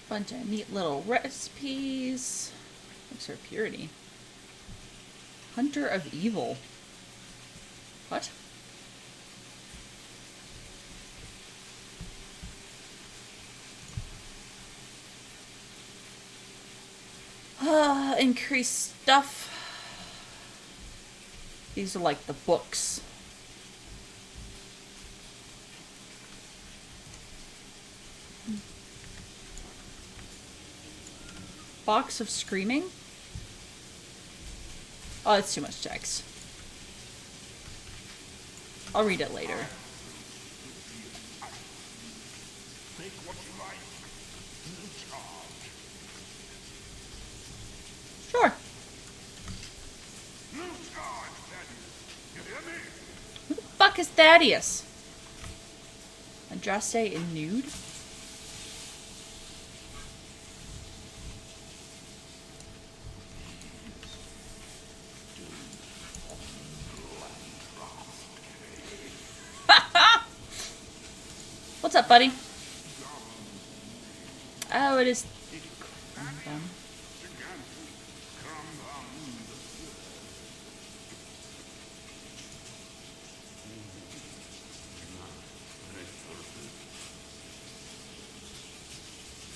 Bunch of neat little recipes. Looks for purity. Hunter of Evil. What? increased stuff. These are like the books. Box of Screaming? Oh, it's too much text. I'll read it later. Sure. Who the fuck is Thaddeus? Andraste in nude? What's up, buddy? Oh, it is.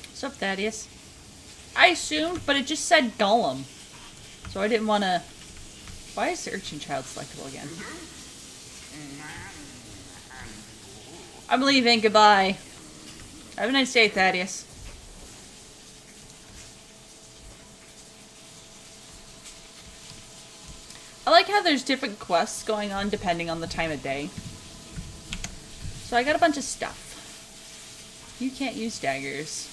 What's up, Thaddeus? I assumed, but it just said Gollum. So I didn't want to... Why is the Urchin Child selectable again? I'm leaving. Goodbye. Have a nice day, Thaddeus. I like how there's different quests going on depending on the time of day. So I got a bunch of stuff. You can't use daggers.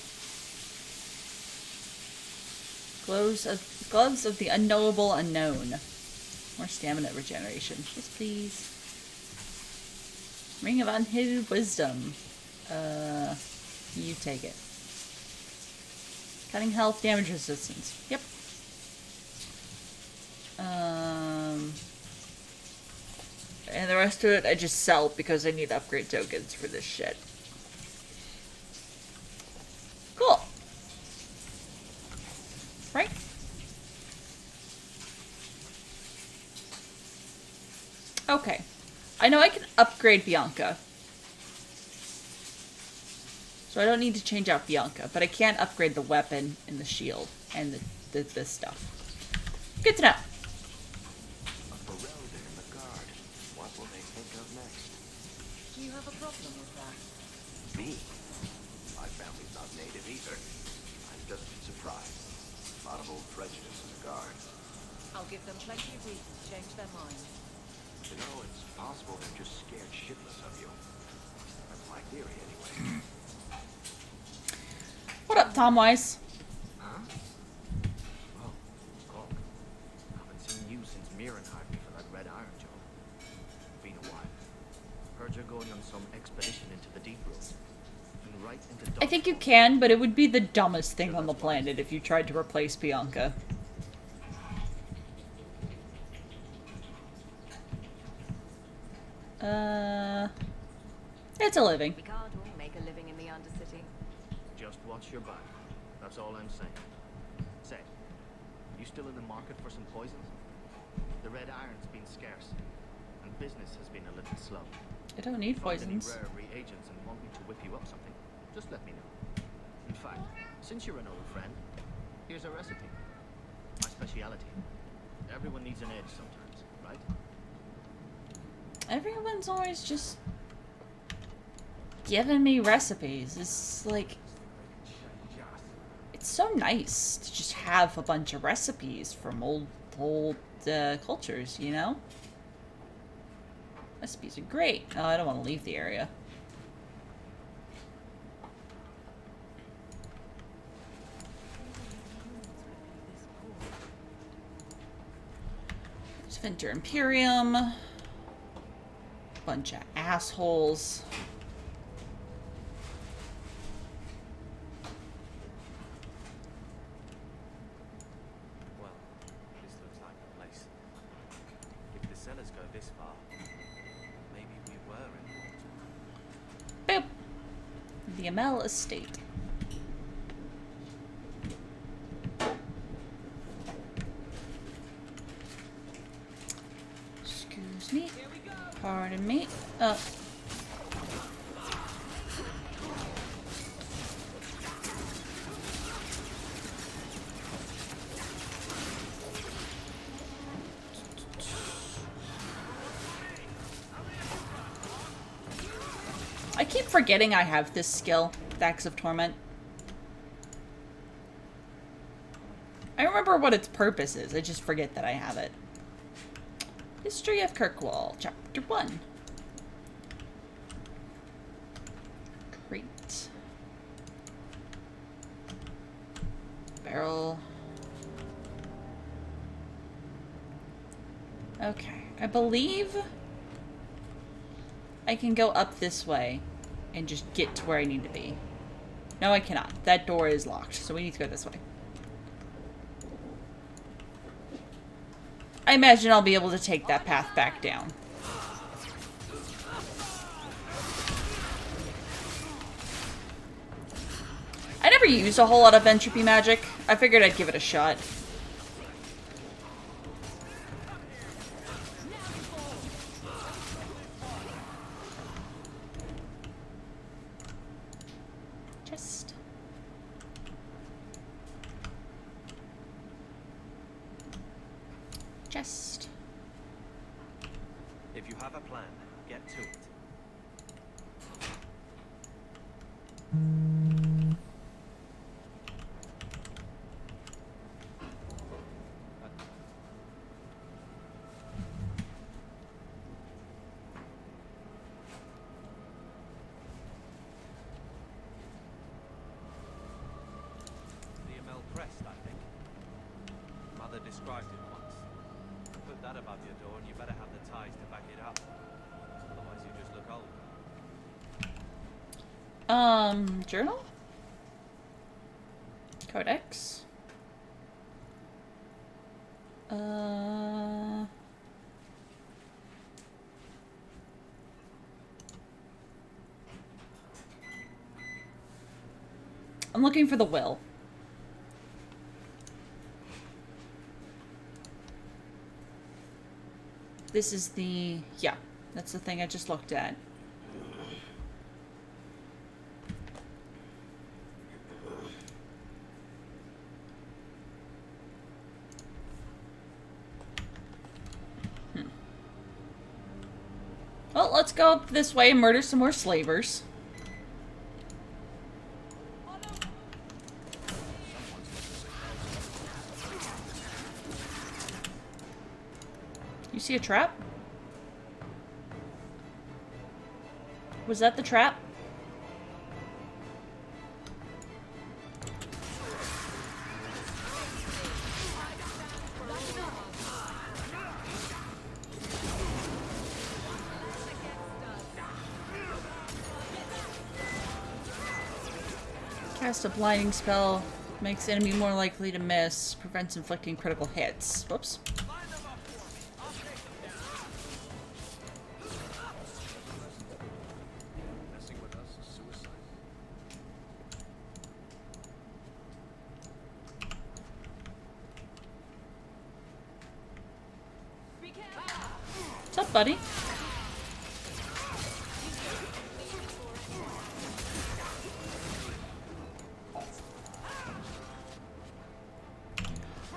Gloves of the Unknowable Unknown. More stamina regeneration. Yes, please. Ring of Unhidden Wisdom. You take it. Cutting health, damage resistance. Yep. And the rest of it I just sell because I need upgrade tokens for this shit. Cool. Right? Okay. I know I can upgrade Bianca. So I don't need to change out Bianca, but I can't upgrade the weapon and the shield and this stuff. Good to know. A Ferelden in the guard. What will they think of next? Do you have a problem with that? Me? My family's not native either. I'm just surprised. A lot of old prejudice in the guard. I'll give them plenty of reason to change their minds. You know, it's possible they're just scared shitless of you. That's my theory, anyway. What up, Tom Wise? Huh? Oh, Gog. Haven't seen you since Mirren hired me for that Red Iron job. Been a while. Heard you're going on some expedition into the deep room. And right into I think you can, but it would be the dumbest thing on the planet if you tried to replace Bianca. It's a living. We can't all make a living in the Undercity. Just watch your back. That's all I'm saying. Say, you still in the market for some poisons? The red iron's been scarce, and business has been a little slow. I don't need poisons. Find any rare reagents and want me to whip you up something, just let me know. In fact, since you're an old friend, here's a recipe. My speciality. Everyone needs an edge sometimes, right? Everyone's always just giving me recipes. It's like, it's so nice to just have a bunch of recipes from old cultures, you know? Recipes are great. Oh, I don't want to leave the area. Venter Imperium. Bunch of assholes. Well, this looks like the place. If the cellars go this far, maybe we were in water. Boop. The Amel Estate. Excuse me. Pardon me. I keep forgetting I have this skill, Axe of Torment. I remember what its purpose is, I just forget that I have it. History of Kirkwall, Chapter 1. Great. Barrel. Okay, I believe I can go up this way and just get to where I need to be. No, I cannot. That door is locked, so we need to go this way. I imagine I'll be able to take that path back down. I never used a whole lot of entropy magic. I figured I'd give it a shot. Chest. If you have a plan, get to it. Crest, I think. Mother described it once. Put that above your door and you better have the ties to back it up. Otherwise you just look old. Journal? Codex? I'm looking for the will. This is the... yeah, that's the thing I just looked at. Well, let's go up this way and murder some more slavers. You see a trap? Was that the trap? Cast a blinding spell. Makes enemy more likely to miss. Prevents inflicting critical hits. Whoops. What's up, buddy?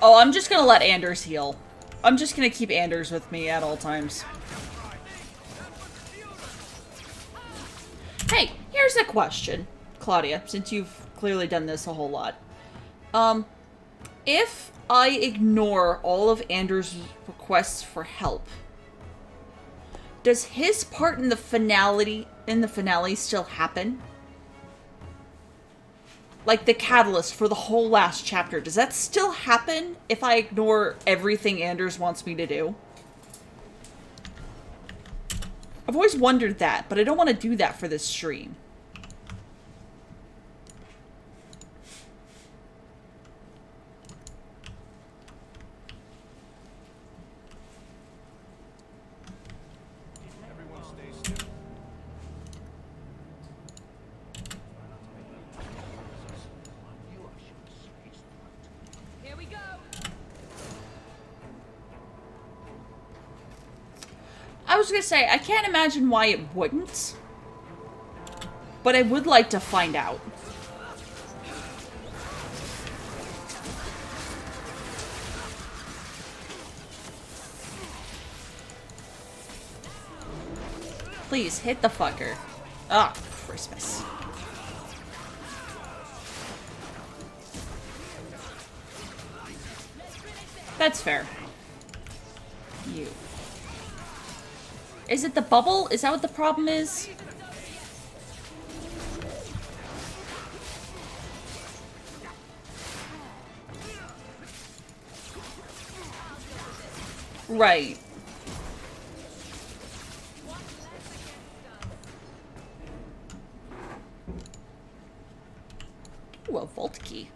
Oh, I'm just gonna let Anders heal. I'm just gonna keep Anders with me at all times. Hey, here's a question, Claudia, since you've clearly done this a whole lot. If I ignore all of Anders' requests for help, does his part in the finale still happen? Like the catalyst for the whole last chapter, does that still happen if I ignore everything Anders wants me to do? I've always wondered that, but I don't want to do that for this stream. I was gonna say, I can't imagine why it wouldn't, but I would like to find out. Please, hit the fucker. Ah, Christmas. That's fair. You. Is it the bubble? Is that what the problem is? Right. Ooh, a vault key.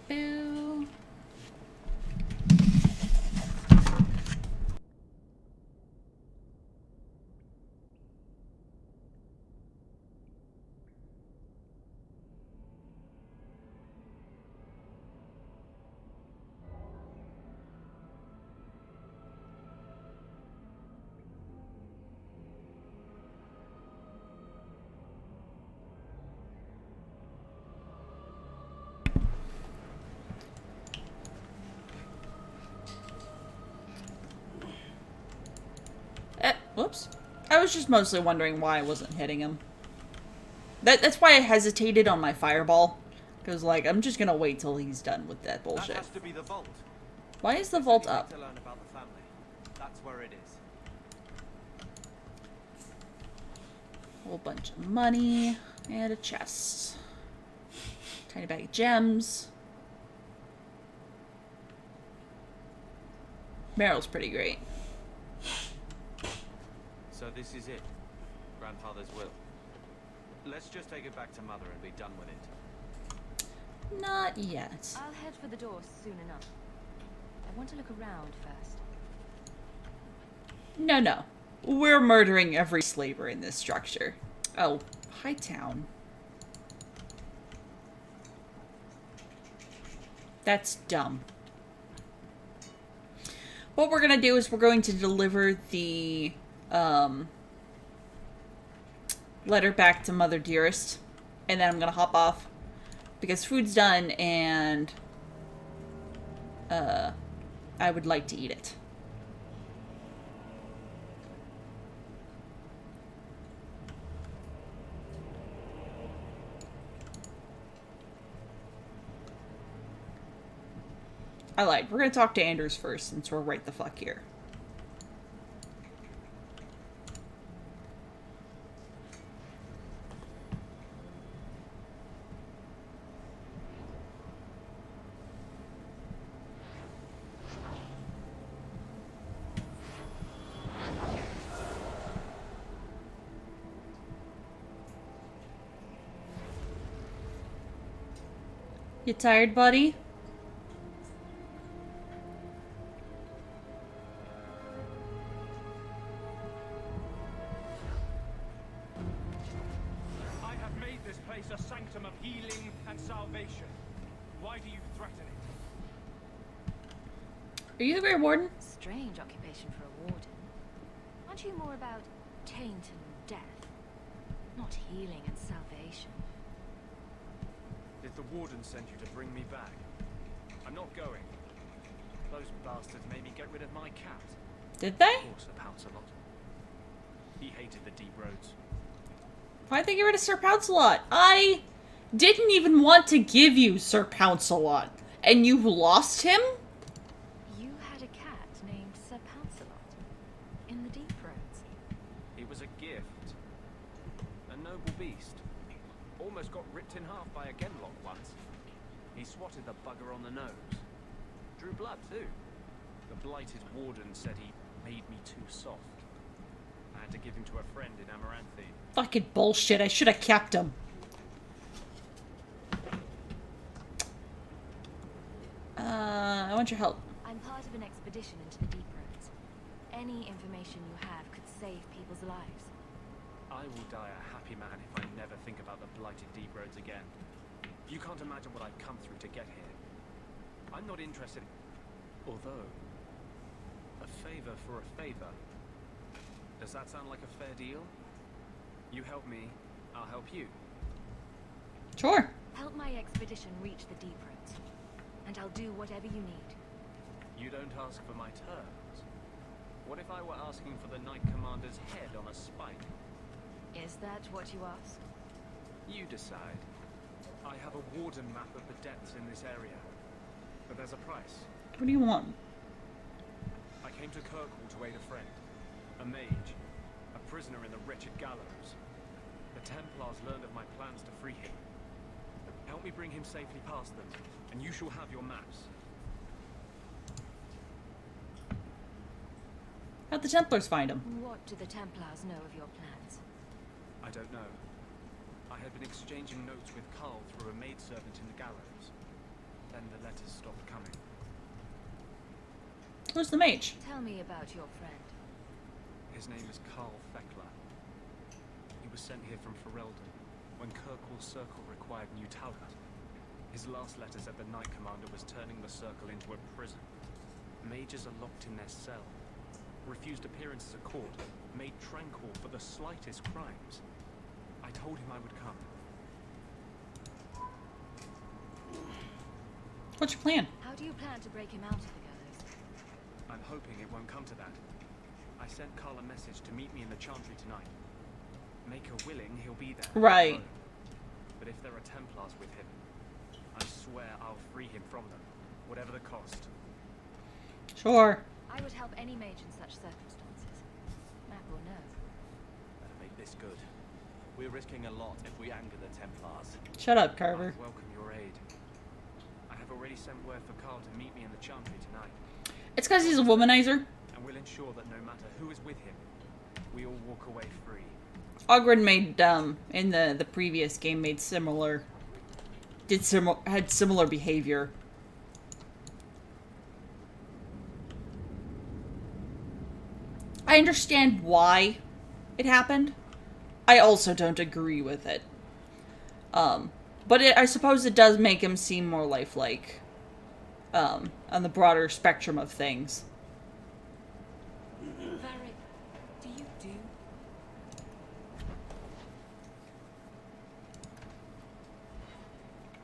Boo. Whoops. I was just mostly wondering why I wasn't hitting him. That's why I hesitated on my fireball. Because, like, I'm just gonna wait till he's done with that bullshit. That has to be the vault. Why is the vault up? To learn about the family. That's where it is. Whole bunch of money. And a chest. Tiny bag of gems. Meryl's pretty great. So this is it. Grandfather's will. Let's just take it back to Mother and be done with it. Not yet. I'll head for the door soon enough. I want to look around first. No. We're murdering every slaver in this structure. Oh, Hightown. That's dumb. What we're gonna do is we're going to deliver the letter back to Mother Dearest, and then I'm gonna hop off because food's done and I would like to eat it. I lied. We're gonna talk to Anders first since we're right the fuck here. You tired, buddy? I have made this place a sanctum of healing and salvation. Why do you threaten it? Are you the Grey Warden? Strange occupation for a warden. Aren't you more about taint and death? Not healing and salvation. Did the warden send you to bring me back? I'm not going. Those bastards made me get rid of my cat. Did they? Of course, a Pouncelot. He hated the deep roads. Why'd they get rid of Sir Pouncelot? I didn't even want to give you Sir Pouncelot. And you lost him? You had a cat named Sir Pouncelot in the deep roads. He was a gift. A noble beast. Almost got ripped in half by a Genlock once. He swatted the bugger on the nose. Drew blood, too. The blighted warden said he made me too soft. I had to give him to a friend in Amaranthi. Fucking bullshit. I should have kept him. I want your help. I'm part of an expedition into the deep roads. Any information you have could save people's lives. I will die a happy man if I never think about the blighted deep roads again. You can't imagine what I've come through to get here. I'm not interested. Although, a favor for a favor. Does that sound like a fair deal? You help me, I'll help you. Sure. Help my expedition reach the deep roads, and I'll do whatever you need. You don't ask for my terms. What if I were asking for the Knight Commander's head on a spike? Is that what you asked? You decide. I have a warden map of the depths in this area. But there's a price. What do you want? I came to Kirkwall to aid a friend. A mage. A prisoner in the wretched gallows. The Templars learned of my plans to free him. Help me bring him safely past them, and you shall have your maps. How'd the Templars find him? What do the Templars know of your plans? I don't know. I had been exchanging notes with Carl through a maidservant in the gallows. Then the letters stopped coming. Who's the mage? Tell me about your friend. His name is Carl Thekla. He was sent here from Ferelden when Kirkwall Circle required new talent. His last letter said the Knight Commander was turning the Circle into a prison. Mages are locked in their cell, refused appearances at court, made tranquil for the slightest crimes. I told him I would come. What's your plan? How do you plan to break him out of the gallows? I'm hoping it won't come to that. I sent Carl a message to meet me in the Chantry tonight. Make her willing, he'll be there. Right. But if there are Templars with him, I swear I'll free him from them, whatever the cost. Sure. I would help any mage in such circumstances. Map or no. Better make this good. We're risking a lot if we anger the Templars. Shut up, Carver. I welcome your aid. I have already sent word for Carl to meet me in the Chantry tonight. It's because he's a womanizer. And we'll ensure that no matter who is with him, we all walk away free. Ogren made in the previous game had similar behavior. I understand why it happened. I also don't agree with it. But I suppose it does make him seem more lifelike. On the broader spectrum of things. Varric, do you do?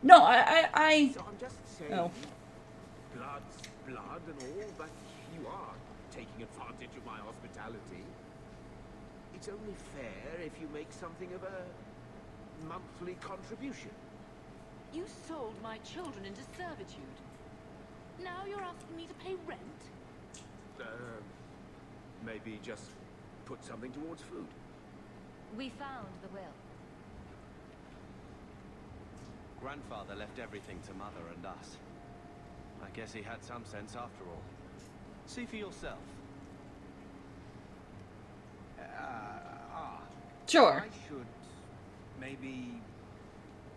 No, I So I'm just saying, Oh. blood's blood and all, but you are taking advantage of my hospitality. It's only fair if you make something of a monthly contribution. You sold my children into servitude. Now you're asking me to pay rent? Maybe just put something towards food. We found the will. Grandfather left everything to Mother and us. I guess he had some sense after all. See for yourself. Sure. I should maybe...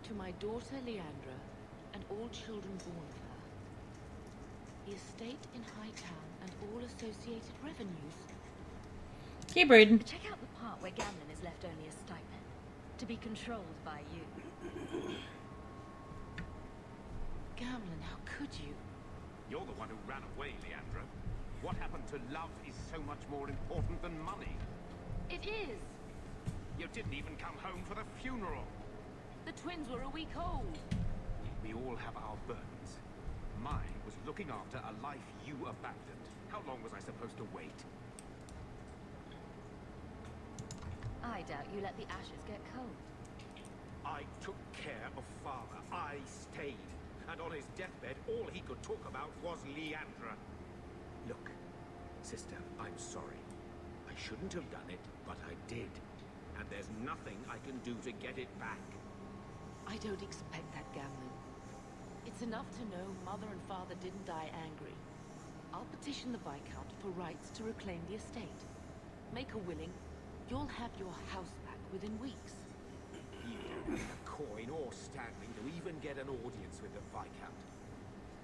To my daughter Leandra, and all children born of her. The estate in Hightown and all associated revenues. Keep reading. Check out the part where Gamlin is left only a stipend, to be controlled by you. Gamlin, how could you? You're the one who ran away, Leandra. What happened to love is so much more important than money. It is! You didn't even come home for the funeral. The twins were a week old. We all have our burdens. Mine was looking after a life you abandoned. How long was I supposed to wait? I doubt you let the ashes get cold. I took care of Father. I stayed. And on his deathbed, all he could talk about was Leandra. Look, sister, I'm sorry. I shouldn't have done it, but I did. And there's nothing I can do to get it back. I don't expect that, Gamlin. It's enough to know Mother and Father didn't die angry. I'll petition the Viscount for rights to reclaim the estate. Make her willing, you'll have your house back within weeks. You don't have a coin or standing to even get an audience with the Viscount.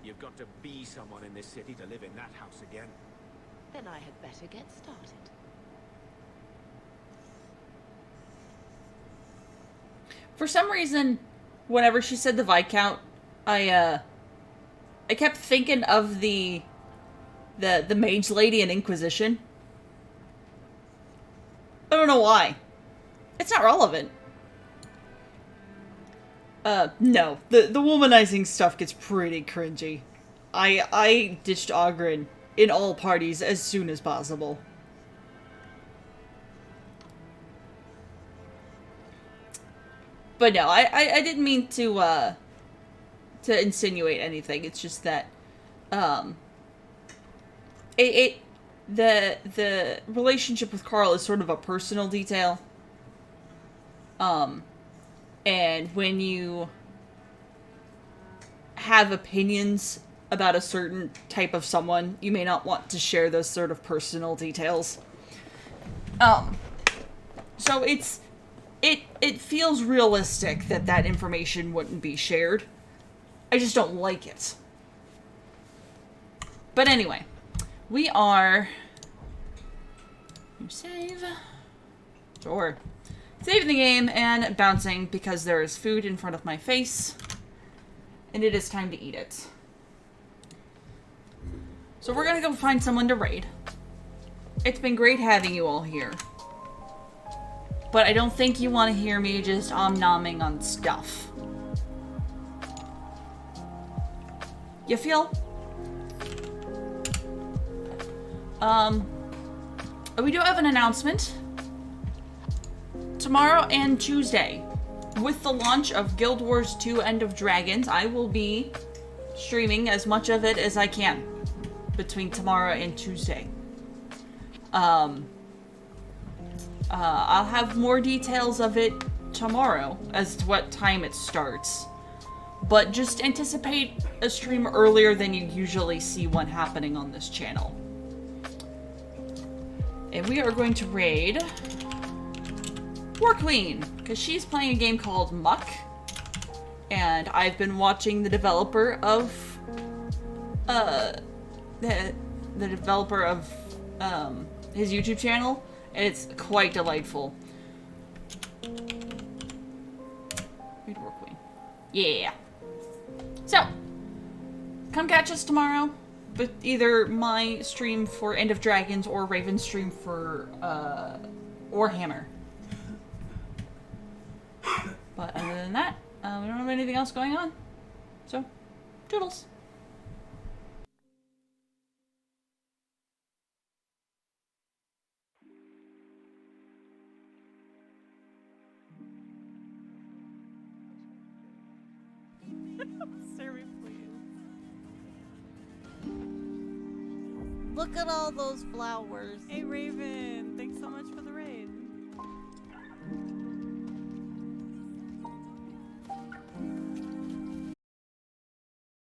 You've got to be someone in this city to live in that house again. Then I had better get started. For some reason, whenever she said the Viscount, I kept thinking of the mage lady in Inquisition. I don't know why. It's not relevant. No. The womanizing stuff gets pretty cringy. I ditched Ogren in all parties as soon as possible. But no, I didn't mean to insinuate anything. It's just that, the relationship with Carl is sort of a personal detail. And when you have opinions about a certain type of someone, you may not want to share those sort of personal details. So it feels realistic that information wouldn't be shared. I just don't like it. But anyway, we are... Save. Sure. Saving the game and bouncing because there is food in front of my face. And it is time to eat it. So we're gonna go find someone to raid. It's been great having you all here. But I don't think you want to hear me just om-nomming on stuff. You feel? We do have an announcement. Tomorrow and Tuesday, with the launch of Guild Wars 2 End of Dragons, I will be streaming as much of it as I can between tomorrow and Tuesday. I'll have more details of it tomorrow as to what time it starts. But just anticipate a stream earlier than you usually see one happening on this channel. And we are going to raid War Queen, because she's playing a game called Muck. And I've been watching the developer of the developer of his YouTube channel. It's quite delightful. Read War Queen. Yeah. So, come catch us tomorrow. But either my stream for End of Dragons or Raven's stream for Warhammer. But other than that, we don't have anything else going on. So, toodles. Sir, please. Look at all those flowers. Hey, Raven. Thanks so much for the